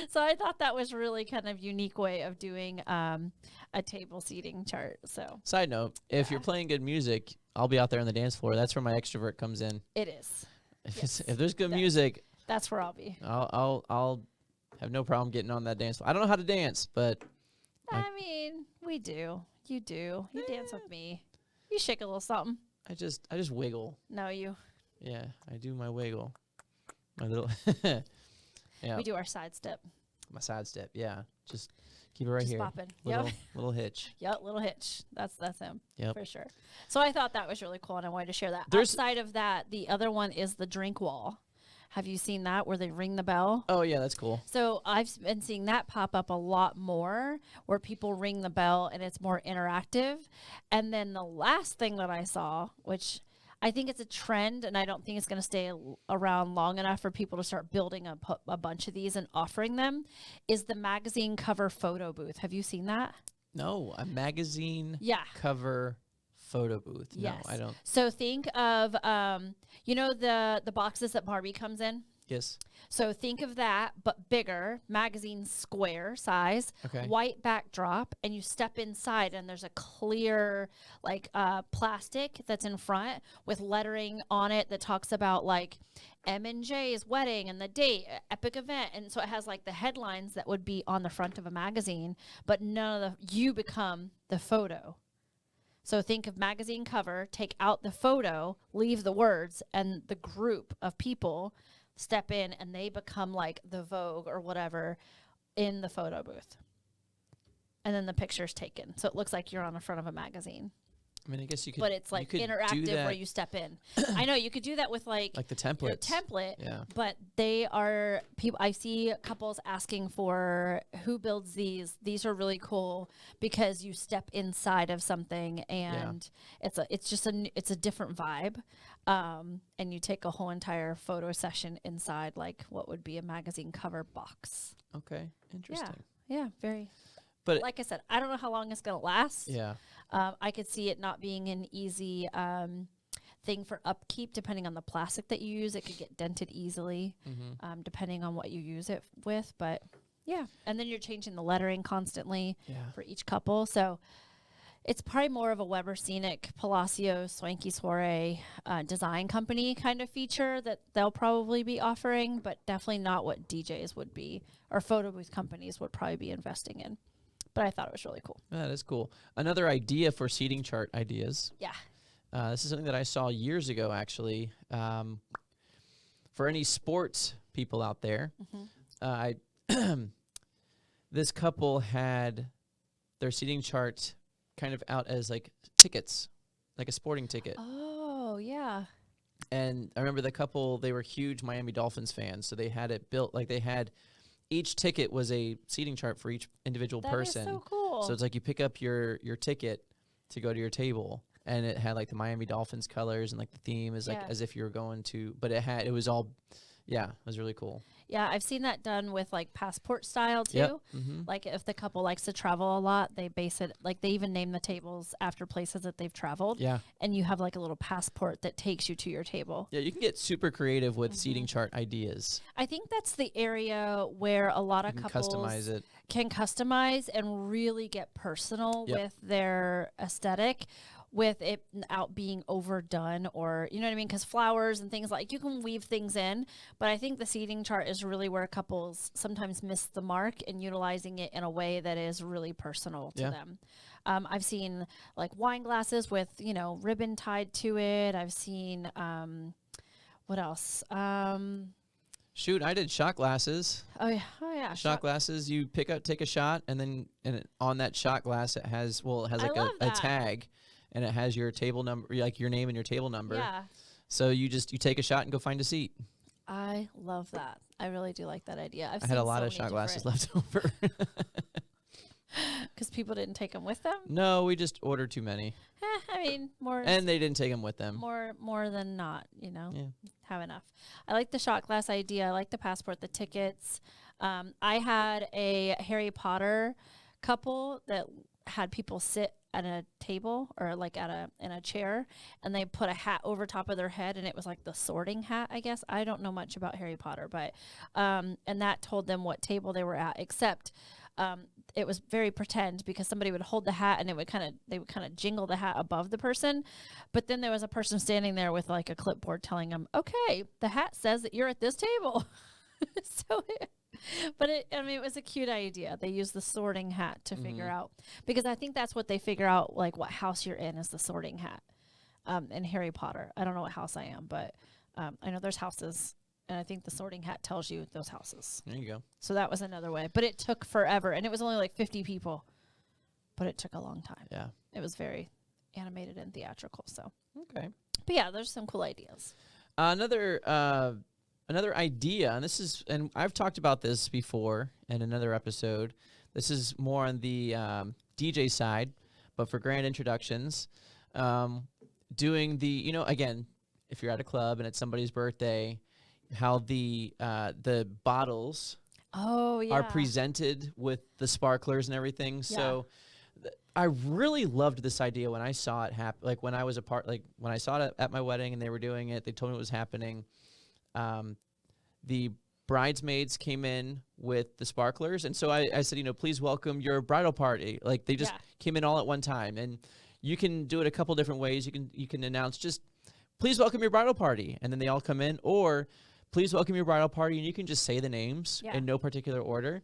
So I thought that was really kind of unique way of doing a table seating chart. So side note, if you're playing good music, I'll be out there on the dance floor. That's where my extrovert comes in. It is. If there's good music, that's where I'll be. I'll have no problem getting on that dance floor. I don't know how to dance, but I mean, we do. You do. You dance with me. You shake a little something. I just wiggle. No, you. Yeah, I do my wiggle. My little yeah. We do our side step. My side step, yeah. Just keep it right here. Bopping. Little hitch. Yep, little hitch. That's him. Yep. For sure. So I thought that was really cool, and I wanted to share that. Outside of that, the other one is the drink wall. Have you seen that where they ring the bell? Oh, yeah, that's cool. So I've been seeing that pop up a lot more, where people ring the bell and it's more interactive. And then the last thing that I saw, which I think it's a trend, and I don't think it's going to stay around long enough for people to start building a bunch of these and offering them, is the magazine cover photo booth. Have you seen that? No, a magazine Yeah. cover photo booth. Yes. No, I don't. So think of, you know, the boxes that Barbie comes in? Yes. So think of that, but bigger, magazine square size, Okay. white backdrop, and you step inside, and there's a clear, like, plastic that's in front with lettering on it that talks about, like, M&J's wedding and the date, epic event. And so it has, like, the headlines that would be on the front of a magazine, but none of you become the photo. So think of magazine cover, take out the photo, leave the words, and the group of people step in and they become like the Vogue or whatever in the photo booth. And then the picture's taken. So it looks like you're on the front of a magazine. I mean, I guess you could. But it's like interactive where you step in. I know you could do that with like the templates. your template. Yeah. But they are people. I see couples asking for who builds these. These are really cool because you step inside of something and it's a different vibe. And you take a whole entire photo session inside like what would be a magazine cover box. Okay, interesting. Yeah, very. But like I said, I don't know how long it's gonna last. Yeah. I could see it not being an easy thing for upkeep, depending on the plastic that you use. It could get dented easily, depending on what you use it with. But yeah, and then you're changing the lettering constantly for each couple. So it's probably more of a Weber Scenic, Palacio, Swanky Soiree design company kind of feature that they'll probably be offering, but definitely not what DJs would be or photo booth companies would probably be investing in. But I thought it was really cool. That is cool. Another idea for seating chart ideas. Yeah. This is something that I saw years ago, actually. For any sports people out there, this couple had their seating chart kind of out as like tickets, like a sporting ticket. Oh, yeah. And I remember the couple, they were huge Miami Dolphins fans, so they had it built like they had each ticket was a seating chart for each individual person. That is so cool. So it's like you pick up your ticket to go to your table, and it had like the Miami Dolphins colors, and like the theme is like as if you were going to, but it was all, it was really cool. Yeah, I've seen that done with like passport style too. Yep. Mm-hmm. Like if the couple likes to travel a lot, they base it, like they even name the tables after places that they've traveled. Yeah. And you have like a little passport that takes you to your table. Yeah, you can get super creative with seating chart ideas. I think that's the area where a lot of couples can customize and really get personal with their aesthetic, with it out being overdone, or you know what I mean, because flowers and things, like you can weave things in, but I think the seating chart is really where couples sometimes miss the mark in utilizing it in a way that is really personal to them. I've seen like wine glasses with ribbon tied to it. I've seen what else? Shoot, I did shot glasses. Oh yeah, shot glasses. You take a shot, and then on that shot glass it has like a tag. And it has your table number, like your name and your table number. Yeah. So you take a shot and go find a seat. I love that. I really do like that idea. I had a lot of shot glasses left over. Because people didn't take them with them? No, we just ordered too many. I mean, more. And they didn't take them with them. More than not, Yeah. Have enough. I like the shot glass idea. I like the passport, the tickets. I had a Harry Potter couple that had people sit at a table or like in a chair, and they put a hat over top of their head, and it was like the sorting hat, I guess. I don't know much about Harry Potter, but and that told them what table they were at, except it was very pretend, because somebody would hold the hat and they would kind of jingle the hat above the person, but then there was a person standing there with like a clipboard telling them, okay, the hat says that you're at this table. It was a cute idea. They used the sorting hat to figure out, because I think that's what they figure out, like what house you're in is the sorting hat. In Harry Potter, I don't know what house I am, but I know there's houses, and I think the sorting hat tells you those houses. There you go. So that was another way, but it took forever, and it was only like 50 people, but it took a long time. Yeah. It was very animated and theatrical. So okay, but yeah, there's some cool ideas. Another idea, and I've talked about this before in another episode. This is more on the DJ side, but for grand introductions, doing the, again, if you're at a club and it's somebody's birthday, how the bottles are presented with the sparklers and everything. So I really loved this idea when I saw it happen. Like when I was when I saw it at my wedding and they were doing it, they told me it was happening. The bridesmaids came in with the sparklers, and so I said, please welcome your bridal party. Like they just came in all at one time, and you can do it a couple different ways. You can announce just, please welcome your bridal party, and then they all come in, or please welcome your bridal party, and you can just say the names in no particular order.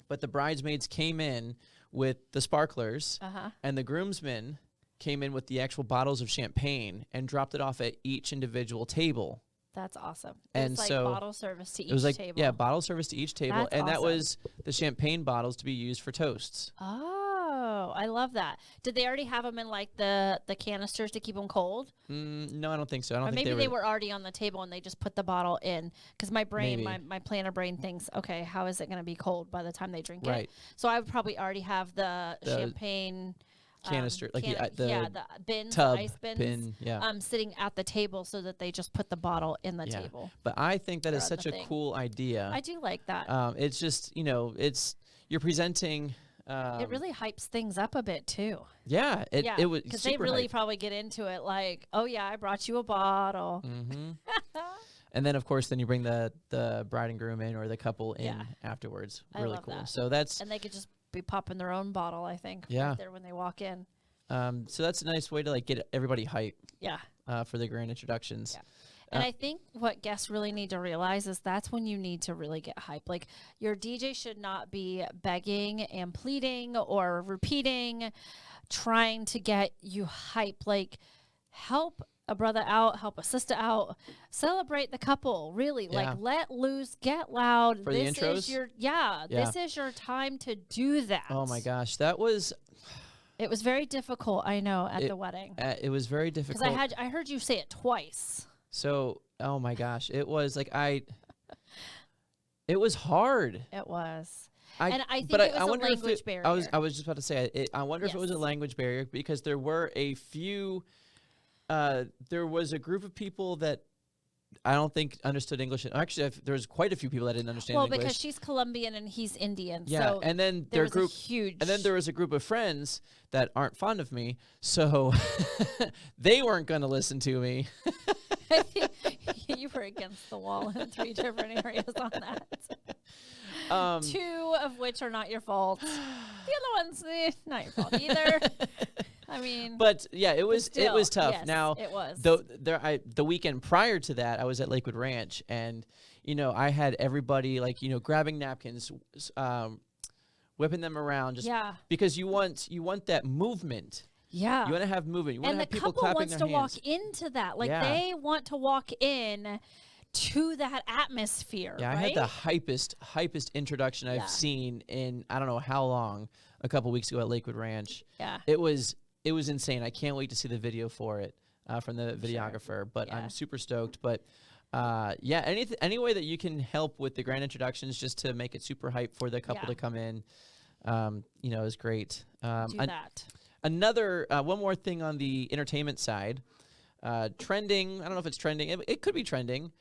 But the bridesmaids came in with the sparklers, and the groomsmen came in with the actual bottles of champagne and dropped it off at each individual table. That's awesome. And it was so like bottle service to each it was like, table. Yeah, bottle service to each table. That's and that awesome. was the champagne bottles to be used for toasts. Oh, I love that. Did they already have them in like the canisters to keep them cold? No, I don't think so. I don't think maybe they were already on the table and they just put the bottle in. Because my brain, my planner brain thinks, okay, how is it going to be cold by the time they drink it? So I would probably already have the champagne canister, like the bins, tub, ice bins, sitting at the table so that they just put the bottle in the table. But I think that is such a cool idea. I do like that. It's just, you're presenting. It really hypes things up a bit too. Yeah, it was because they really probably get into it like, oh yeah, I brought you a bottle. And then of course, then you bring the bride and groom in or the couple in afterwards. Really cool. That. So that's and they could just be popping their own bottle, I think, right there when they walk in. So that's a nice way to like get everybody hyped. Yeah. For the grand introductions. Yeah. And I think what guests really need to realize is that's when you need to really get hyped. Like your DJ should not be begging and pleading or repeating, trying to get you hyped. Like help a brother out, help a sister out, celebrate the couple. Really, like let loose, get loud. For this the intros? Is your this is your time to do that. Oh my gosh, that was. It was very difficult. I know at the wedding. It was very difficult because I heard you say it twice. So, oh my gosh, it was like it was hard. It was. And I think it was a language barrier. I was just about to say, I wonder if it was a language barrier because there were a few, there was a group of people that I don't think understood English. Actually, there was quite a few people that didn't understand English. Well, because she's Colombian and he's Indian. Yeah, so and then there was a huge. And then there was a group of friends that aren't fond of me, so they weren't going to listen to me. You were against the wall in 3 different areas on that. 2 of which are not your fault. The other ones, not your fault either. I mean, but yeah, it was tough. Yes, now, it was. The weekend prior to that, I was at Lakewood Ranch, and I had everybody like grabbing napkins, whipping them around, just because you want that movement. Yeah, you want to have movement. You want to have people clapping their hands. And the couple wants to walk into that, like they want to walk in to that atmosphere. Yeah, right? I had the hypest introduction I've seen in I don't know how long. A couple weeks ago at Lakewood Ranch. Yeah, it was insane. I can't wait to see the video for it from the videographer. But I'm super stoked. But any way that you can help with the grand introductions, just to make it super hype for the couple to come in, is great. Do that. Another one more thing on the entertainment side, trending. I don't know if it's trending. It could be trending.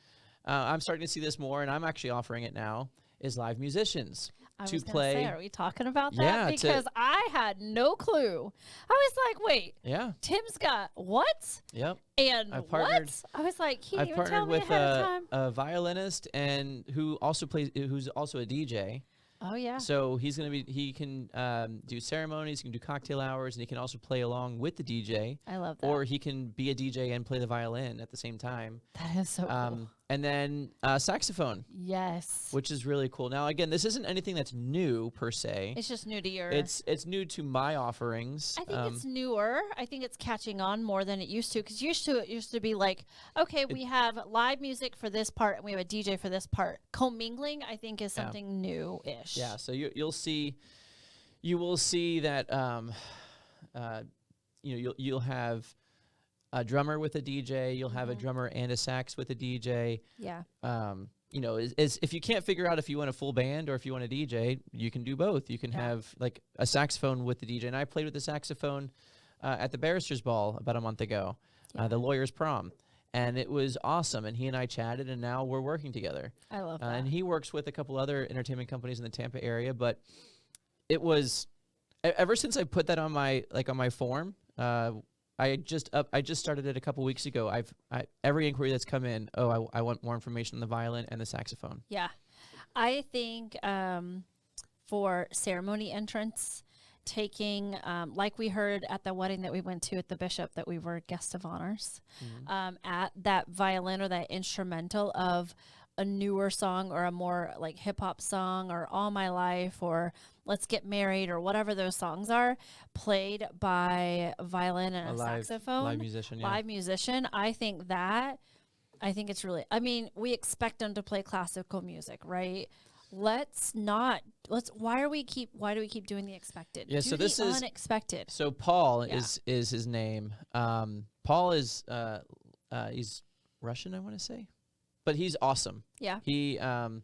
I'm starting to see this more, and I'm actually offering it now. Is live musicians. I to was play. Say, are we talking about that? Yeah, because I had no clue. I was like, wait. Yeah. Tim's got what? Yep. And what? I was like, he didn't even tell me ahead of time. A violinist and who's also a DJ. Oh yeah. So he can do ceremonies, he can do cocktail hours, and he can also play along with the DJ. I love that. Or he can be a DJ and play the violin at the same time. That is so cool. And then saxophone. Yes. Which is really cool. Now again, this isn't anything that's new per se. It's just new to your. It's new to my offerings. I think it's newer. I think it's catching on more than it used to. Because it used to be like, okay, we have live music for this part and we have a DJ for this part. Commingling, I think, is something new-ish. Yeah. So you will see that you'll have a drummer with a DJ. You'll have a drummer and a sax with a DJ. Yeah. If you can't figure out if you want a full band or if you want a DJ, you can do both. You can have like a saxophone with the DJ. And I played with the saxophone at the Barristers Ball about a month ago, the Lawyers Prom. And it was awesome. And he and I chatted, and now we're working together. I love that. And he works with a couple other entertainment companies in the Tampa area. But it was ever since I put that on my form, I just started it a couple weeks ago. Every inquiry that's come in, I want more information on the violin and the saxophone. Yeah. I think for ceremony entrance, taking, like we heard at the wedding that we went to at the bishop, that we were guest of honors, at that violin or that instrumental of a newer song or a more like hip hop song or All My Life or Let's Get Married or whatever those songs are, played by a violin and a saxophone. Live musician. I think it's really, I mean, we expect them to play classical music, right? Why do we keep doing the expected? Yeah, so this is unexpected. So Paul is his name. Paul is he's Russian, I want to say, but he's awesome. Yeah. He's a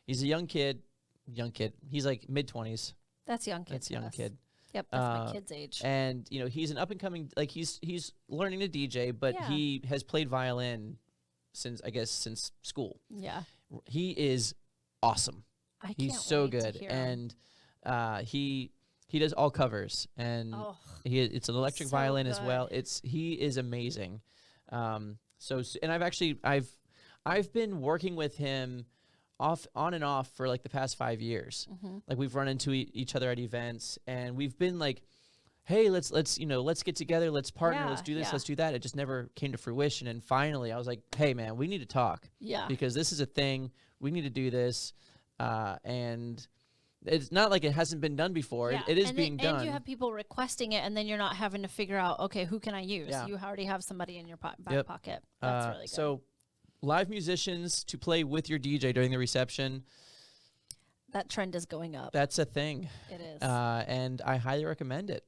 young kid. He's like mid-20s. That's young kid. kid. Yep, that's my kid's age. And he's an up and coming, like he's learning to DJ, but he has played violin since school. Yeah. He is awesome. He's so good, and he does all covers, and it's an electric violin as well. He is amazing. And I've been working with him on and off for like the past 5 years. Like we've run into each other at events, and we've been like, hey, let's get together, let's partner, let's do this, let's do that. It just never came to fruition, and finally I was like, hey man, we need to talk. Yeah. Because this is a thing. We need to do this. And it's not like it hasn't been done before. Yeah. It is being done. And you have people requesting it, and then you're not having to figure out, okay, who can I use? Yeah. You already have somebody in your back pocket. That's really good. So live musicians to play with your DJ during the reception. That trend is going up. That's a thing. It is. And I highly recommend it.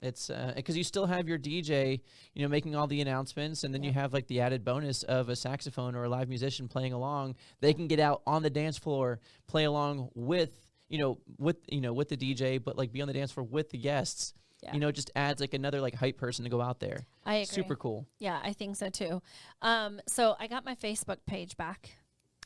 It's because you still have your DJ, making all the announcements, and then you have like the added bonus of a saxophone or a live musician playing along. They can get out on the dance floor, play along with the DJ, but like be on the dance floor with the guests. Yeah. Just adds like another like hype person to go out there. I agree. Super cool. Yeah, I think so too. So I got my Facebook page back.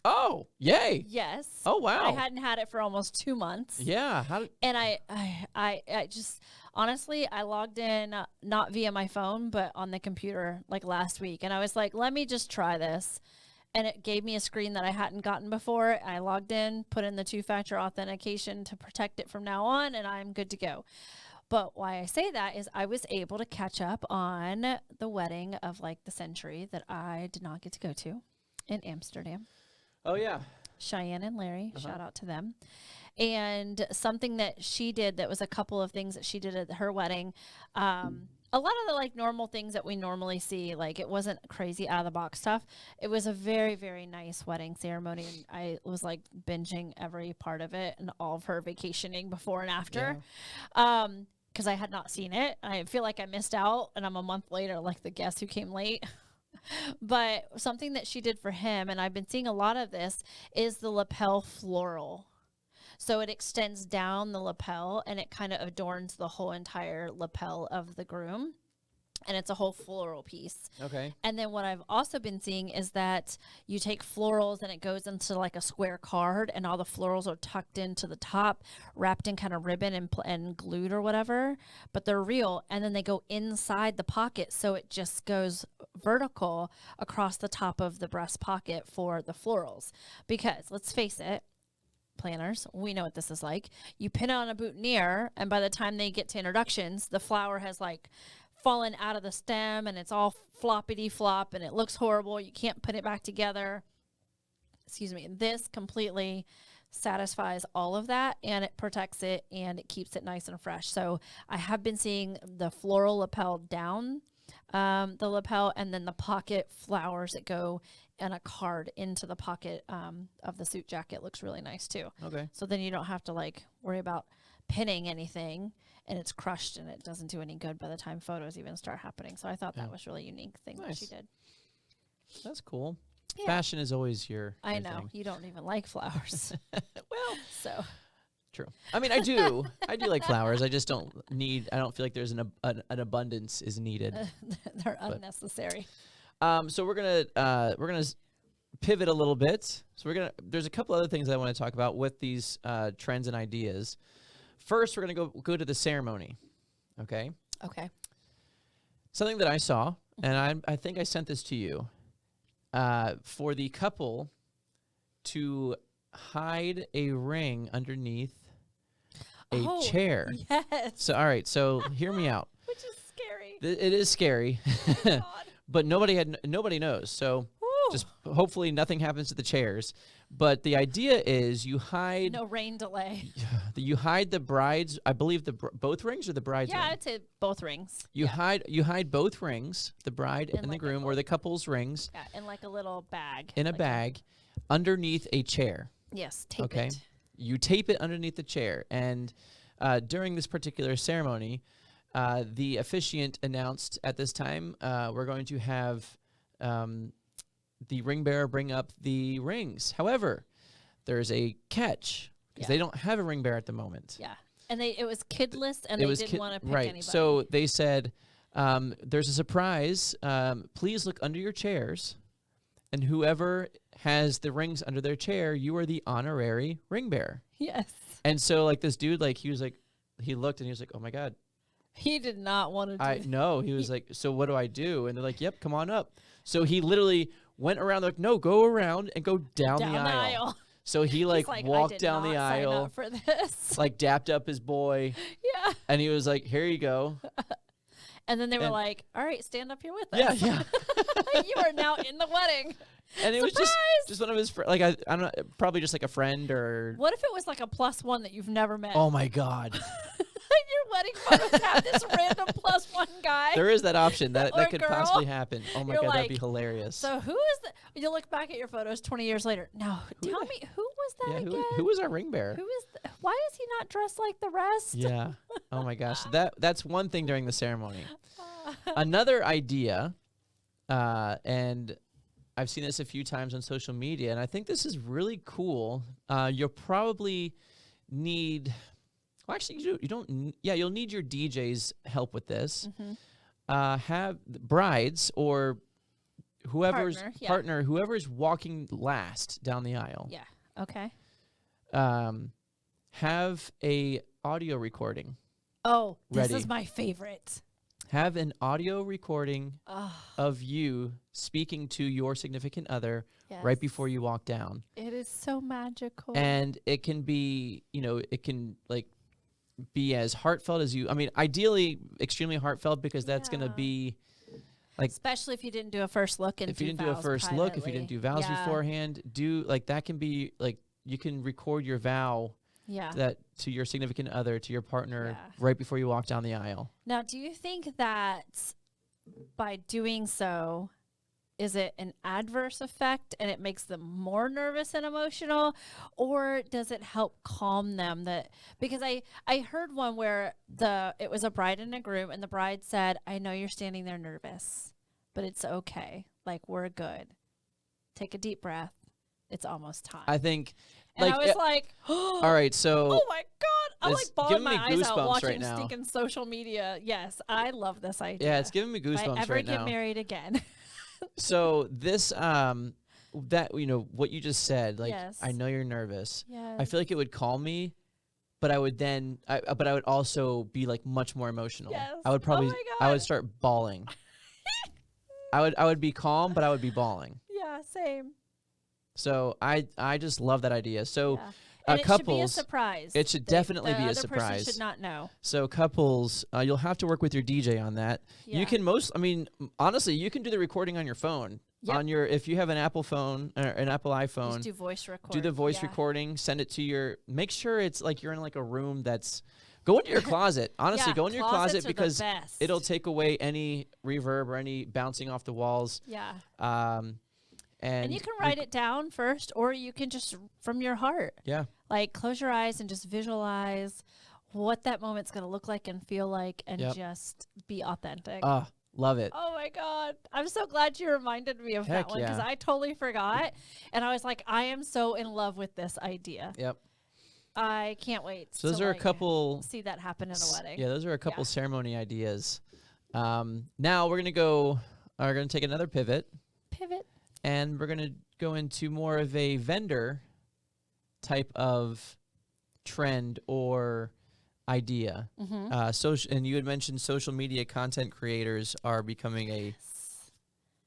Oh, yay. Yes. Oh, wow. I hadn't had it for almost 2 months. Yeah. And I just, honestly, I logged in, not via my phone, but on the computer like last week. And I was like, let me just try this. And it gave me a screen that I hadn't gotten before. I logged in, put in the 2-factor authentication to protect it from now on, and I'm good to go. But why I say that is I was able to catch up on the wedding of like the century that I did not get to go to in Amsterdam. Oh, yeah. Cheyenne and Larry, shout out to them. And something that she did, that was a couple of things that she did at her wedding. A lot of the like normal things that we normally see, like it wasn't crazy out of the box stuff. It was a very, very nice wedding ceremony. And I was like binging every part of it and all of her vacationing before and after. Yeah. Because I had not seen it. I feel like I missed out, and I'm a month later, like the guest who came late. But something that she did for him, and I've been seeing a lot of this, is the lapel floral. So it extends down the lapel, and it kind of adorns the whole entire lapel of the groom. And it's a whole floral piece. Okay. And then what I've also been seeing is that you take florals and it goes into like a square card, and all the florals are tucked into the top, wrapped in kind of ribbon and glued or whatever, but they're real. And then they go inside the pocket, so it just goes vertical across the top of the breast pocket for the florals. Because let's face it, planners, we know what this is like. You pin it on a boutonniere, and by the time they get to introductions, the flower has like fallen out of the stem, and it's all floppity flop, and it looks horrible. You can't put it back together. Excuse me. This completely satisfies all of that, and it protects it, and it keeps it nice and fresh. So I have been seeing the floral lapel down the lapel, and then the pocket flowers that go in a card into the pocket of the suit jacket. Looks really nice too. Okay. So then you don't have to like worry about pinning anything, and it's crushed, and it doesn't do any good by the time photos even start happening. So I thought that was really unique thing that she did. That's cool. Yeah. Fashion is always your I know. thing. You don't even like flowers. Well, so true. I mean, I do. I do like flowers. I just don't feel like there's an abundance is needed. They're unnecessary. So we're gonna pivot a little bit. So there's a couple other things I want to talk about with these trends and ideas. first, we're gonna go to the ceremony. Okay. Okay. Something that I saw, and I think I sent this to you, for the couple to hide a ring underneath a chair. Yes. So, all right. So, hear me out. Which is scary. It is scary, God. but nobody knows. So, just hopefully nothing happens to the chairs. But the idea is you hide. No rain delay. You hide the bride's. I believe both rings or the bride's ring. Yeah, I'd say both rings. You hide both rings, the bride and the like groom, or the couple's rings. Yeah, in like a little bag. In a bag, underneath a chair. Yes, tape Okay. it. You tape it underneath the chair, and during this particular ceremony, the officiant announced at this time we're going to have the ring bearer bring up the rings. However, there's a catch because they don't have a ring bearer at the moment. Yeah, and it was kidless, and they didn't want to pick anybody. So they said, there's a surprise. Please look under your chairs, and whoever has the rings under their chair, you are the honorary ring bearer. Yes. And so, like, this dude, like, he looked and he was like, oh my God. He did not want to do that. No, he was like, so what do I do? And they're like, yep, come on up. So he literally went around, like, no, go around and go down the aisle. So he like walked down the aisle, sign up for this. like dapped up his boy. Yeah. And he was like, here you go. And then they were like, all right, stand up here with us. Yeah, yeah. You are now in the wedding. And it Surprise! was just one of his like I don't know, probably just like a friend or. What if it was like a +1 that you've never met? Oh my God. Your wedding photos have this random +1 guy. There is that option that could girl. possibly happen. Oh my You're God, that'd like, be hilarious. So who is the? You look back at your photos 20 years later. Now tell me who was that again? Who was our ring bearer? Who is? Why is he not dressed like the rest? Yeah. Oh my gosh. That's one thing during the ceremony. Another idea, and I've seen this a few times on social media, and I think this is really cool. You'll probably need. Well, actually, you don't. Yeah, you'll need your DJ's help with this. Mm-hmm. Have brides or whoever's partner, whoever's walking last down the aisle. Yeah. Okay. Have a audio recording. Oh, this ready. is my favorite. Have an audio recording of you speaking to your significant other right before you walk down. It is so magical. And it can be, it can like be as heartfelt as you. I mean, ideally, extremely heartfelt because that's going to be like. Especially if you didn't do a first look and if you didn't do a first look, if you didn't do vows beforehand, that can be like you can record your vow. Yeah. That to your significant other, to your partner, right before you walk down the aisle. Now, do you think that by doing so, is it an adverse effect and it makes them more nervous and emotional, or does it help calm them? Because I heard one where it was a bride and a groom, and the bride said, "I know you're standing there nervous, but it's okay. Like, we're good. Take a deep breath. It's almost time." I think. And I was like, all right, so. Oh my God. I'm like bawling my eyes out watching right now. stinking social media. Yes, I love this idea. Yeah, it's giving me goosebumps right now. If I ever get married again. So this, that, what you just said, like, I know you're nervous. Yes. I feel like it would calm me, but I would then, but I would also be like much more emotional. Yes. I would probably, Oh my God. I would start bawling. I would be calm, but I would be bawling. Yeah, same. So I just love that idea. So and it couples, should be a surprise. It should definitely be a The surprise. other person should not know. So couples, you'll have to work with your DJ on that. Yeah. You can honestly, you can do the recording on your phone. Yep. If you have an Apple phone or an Apple iPhone, Just do voice record. do the voice recording, send it to make sure it's like you're in like a room that's. Go into your closet. Honestly, go into your closet because it'll take away any reverb or any bouncing off the walls. Yeah. And you can write it down first, or you can just from your heart. Yeah. Like close your eyes and just visualize what that moment's going to look like and feel like, and just be authentic. Love it. Oh my God. I'm so glad you reminded me of that one because I totally forgot. And I was like, I am so in love with this idea. Yep. I can't wait. So those are a couple. See that happen in a wedding. Yeah, those are a couple ceremony ideas. Now we're gonna take another pivot. And we're gonna go into more of a vendor type of trend or idea. Social, and you had mentioned social media content creators are becoming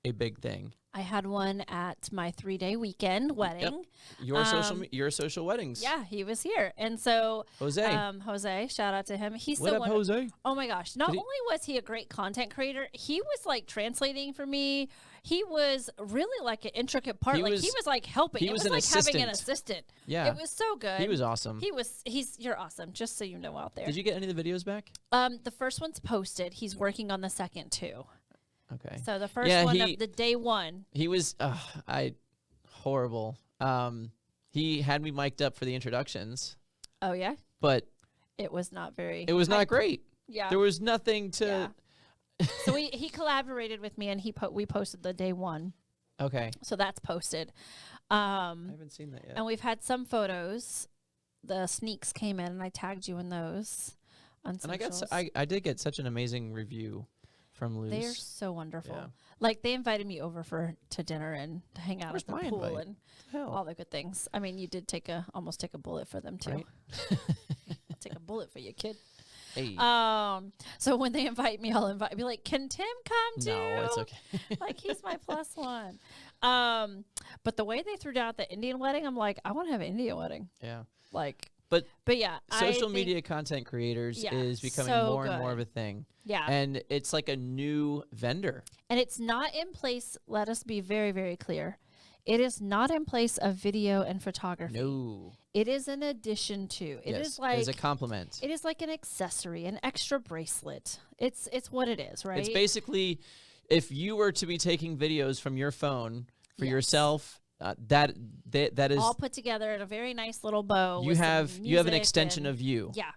a big thing. I had one at my 3-day weekend wedding. Yep. Your social weddings. Yeah, he was here. And so Jose, shout out to him. He's what so up, Jose? Oh my gosh. Not only was he a great content creator, he was like translating for me. He was really like an intricate part. He was like helping. It was like having an assistant. Yeah. It was so good. He was awesome. You're awesome, just so you know out there. Did you get any of the videos back? The first one's posted. He's working on the second too. Okay. So the first one of the day one. He was horrible. He had me mic'd up for the introductions. Oh yeah? But it was not very It was not great. Yeah. There was nothing to So he collaborated with me and we posted the day one. Okay. So that's posted. I haven't seen that yet. And we've had some photos. The sneaks came in and I tagged you in those on socials. And I did get such an amazing review from Luz. They're so wonderful. Yeah. Like they invited me over to dinner and to hang out Where's at the my pool invite? and Hell. all the good things. I mean, you did almost take a bullet for them too. Right? I'll take a bullet for you, kid. Hey. So when they invite me, I'll be like, can Tim come too? No, it's okay. Like he's my plus one. But the way they threw down at the Indian wedding, I'm like, I want to have an Indian wedding. Yeah. Like, but yeah, social media content creators is becoming more and more of a thing. Yeah. And it's like a new vendor. And it's not in place. Let us be very, very clear. It is not in place of video and photography. No. It is an addition to. It is like it is a complement. It is like an accessory, an extra bracelet. It's what it is, right? It's basically if you were to be taking videos from your phone for yourself, that is all put together in a very nice little bow. You have an extension of you. Yeah.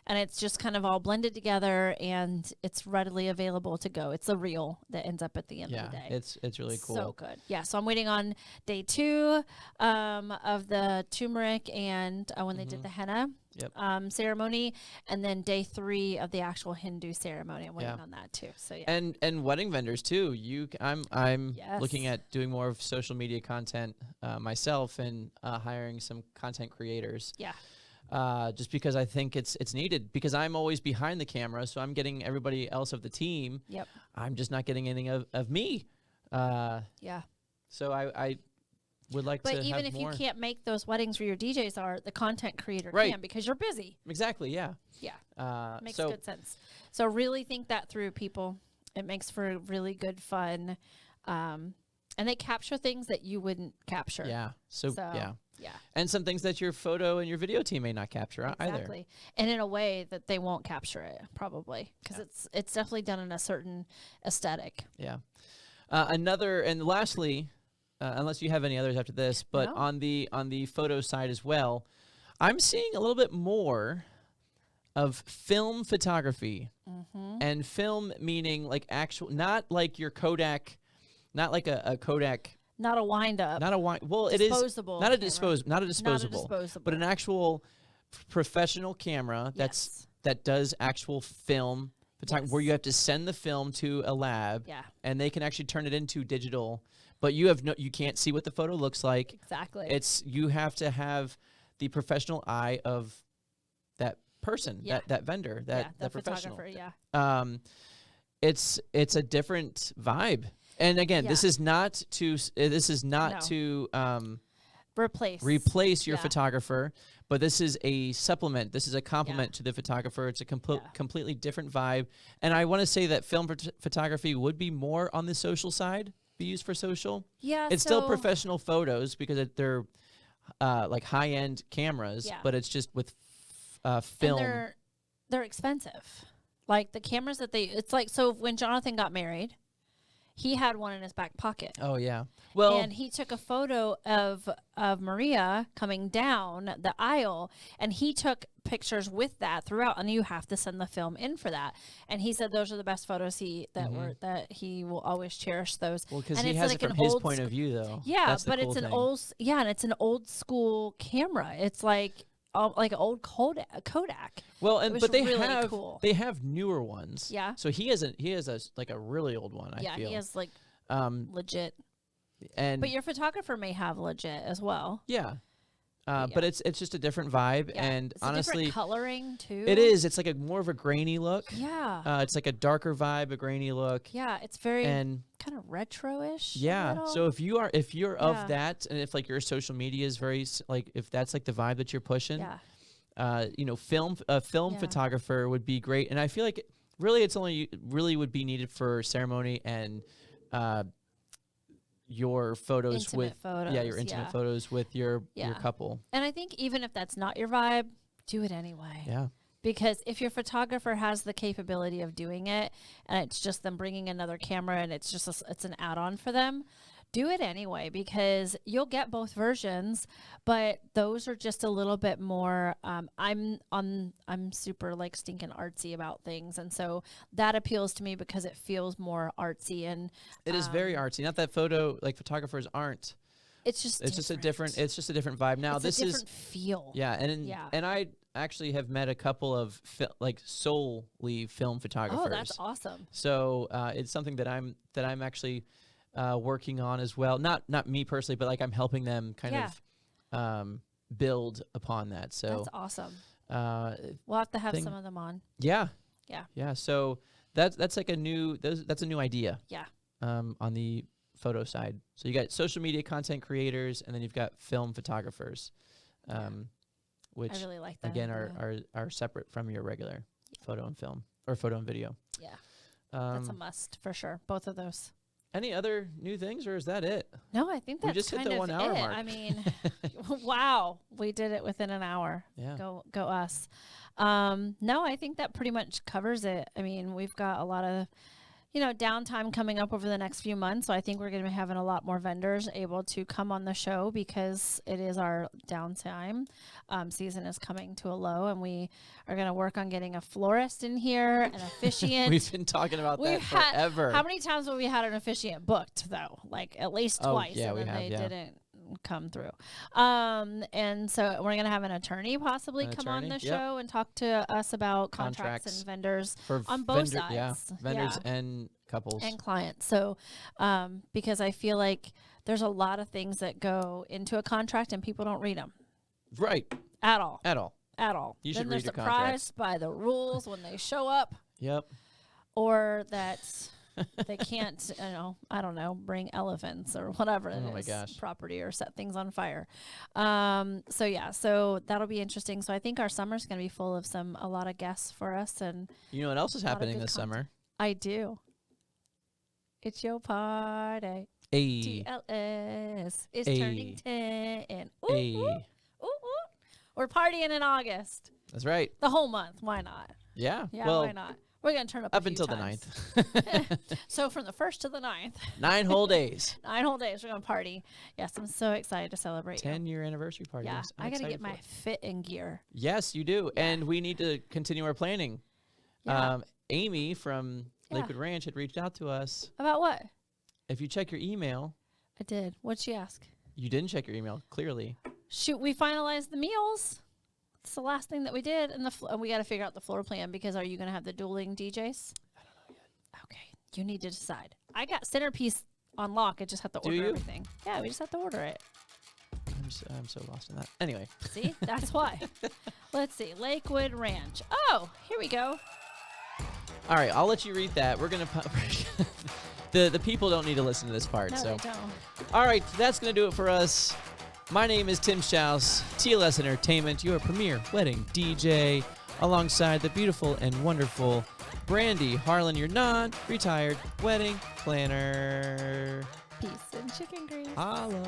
And it's just kind of all blended together and it's readily available to go. It's a reel that ends up at the end of the day. It's really cool. So good. Yeah. So I'm waiting on day 2 of the turmeric and when they did the henna ceremony, and then day 3 of the actual Hindu ceremony. I'm waiting on that too. So yeah. And wedding vendors too. I'm Yes. looking at doing more of social media content myself and hiring some content creators. Yeah. Just because I think it's needed, because I'm always behind the camera, so I'm getting everybody else of the team. Yep. I'm just not getting anything of me. Yeah. So I would like to have more. But even if you can't make those weddings where your DJs are, the content creator can, because you're busy. Exactly, yeah. Yeah. Makes good sense. So really think that through, people. It makes for really good fun. And they capture things that you wouldn't capture. Yeah. So yeah. Yeah. And some things that your photo and your video team may not capture either. Exactly. And in a way that they won't capture it, probably, because it's definitely done in a certain aesthetic. Yeah. And lastly, unless you have any others after this, but on the photo side as well, I'm seeing a little bit more of film photography. And film meaning like actual, not like your Kodak, not like a Kodak. Not a wind up. Not a wind. Well, disposable it is not a disposable, but an actual professional camera that does actual film photography, where you have to send the film to a lab, and they can actually turn it into digital, but you can't see what the photo looks like. Exactly. You have to have the professional eye of that person, that vendor, that professional. Photographer. It's a different vibe. And again, this is not to replace your photographer, but this is a supplement. This is a complement to the photographer. It's a completely different vibe. And I want to say that film photography would be more on the social side, be used for social. Yeah, it's still professional photos because they're like high-end cameras, but it's just with film. And they're expensive. Like the cameras it's like, so when Jonathan got married, he had one in his back pocket. Oh yeah. Well, and he took a photo of Maria coming down the aisle, and he took pictures with that throughout. And you have to send the film in for that. And he said those are the best photos that he will always cherish those. Well, because he has it from his point of view, though. Yeah, that's but it's an old and it's an old school camera. It's like an old Kodak. Well, but they really cool. They have newer ones. Yeah. So he has a really old one. I feel. He has like legit. But your photographer may have legit as well. Yeah. But it's just a different vibe, and It's honestly, a different coloring too. it is. It's like a more of a grainy look. Yeah. It's like a darker vibe, a grainy look. Yeah, it's very And kind of retro-ish. yeah, so if you're Yeah. of that, and if like your social media is very like if that's like the vibe that you're pushing, film Yeah. photographer would be great. And I feel like really it's only really would be needed for ceremony and your photos Intimate photos, your intimate photos with your couple. And I think even if that's not your vibe, do it anyway. Yeah. Because if your photographer has the capability of doing it and it's just them bringing another camera and it's just it's an add-on for them, do it anyway, because you'll get both versions, but those are just a little bit more I'm super like stinking artsy about things, and so that appeals to me because it feels more artsy. And it is very artsy. Not that photographers aren't. It's just a different vibe. Now it's this a different feel. Yeah, and I actually have met a couple of solely film photographers. Oh, that's awesome. So it's something that I'm actually working on as well. Not me personally, but like I'm helping them kind of build upon that. So that's awesome. We'll have to have some of them on. Yeah. Yeah. Yeah. So that's like a new idea. Yeah. On the photo side. So you got social media content creators, and then you've got film photographers, which I really like that. Again are separate from your regular photo and film or photo and video. Yeah. That's a must for sure. Both of those. Any other new things, or is that it? No, I think that's we just hit kind the of 1 hour it. mark. I mean, wow, we did it within an hour. Yeah. Go us. No, I think that pretty much covers it. I mean, we've got a lot of, downtime coming up over the next few months. So I think we're going to be having a lot more vendors able to come on the show because it is our downtime. Season is coming to a low, and we are going to work on getting a florist in here, an officiant. We've been talking about that forever. How many times have we had an officiant booked though? Like at least twice, yeah, and then they didn't come through. And so we're going to have an attorney possibly come on the show and talk to us about contracts and vendors on both sides. Yeah, vendors and couples. And clients. So because I feel like there's a lot of things that go into a contract and people don't read them. Right. At all. You then should they're read your surprised contracts. by the rules when they show up. Yep. Or that they can't, I don't know, bring elephants or whatever it is, property, or set things on fire. So that'll be interesting. So I think our summer's going to be full of a lot of guests for us. And you know what else is happening this summer? I do. It's your party. Hey. TLS is turning 10. Ooh, hey. Ooh, ooh. We're partying in August. That's right. The whole month. Why not? Yeah. Yeah, well, why not? We're going to turn up up a few until times. the 9th. So from the 1st to the 9th. 9 whole days. 9 whole days. We're going to party. Yes, I'm so excited to celebrate 10-year anniversary party. Yeah, I'm I got to get excited my for it. fit and gear. Yes, you do. Yeah. And we need to continue our planning. Yeah. Amy from Lakewood Ranch had reached out to us. About what? If you check your email. I did. What'd she ask? You didn't check your email, clearly. Shoot, we finalized the meals. It's the last thing that we did. And we got to figure out the floor plan, because are you going to have the dueling DJs? I don't know yet. Okay. You need to decide. I got Centerpiece on lock. I just have to order everything. Yeah, we just have to order it. I'm so lost in that. Anyway. See? That's why. Let's see. Lakewood Ranch. Oh, here we go. All right, I'll let you read that. We're going to... the people don't need to listen to this part. No, so. they don't. All right, that's going to do it for us. My name is Tim Schaus, TLS Entertainment, your premier wedding DJ, alongside the beautiful and wonderful Brandy Harlan, your non-retired wedding planner. Peace and chicken grease. Holla.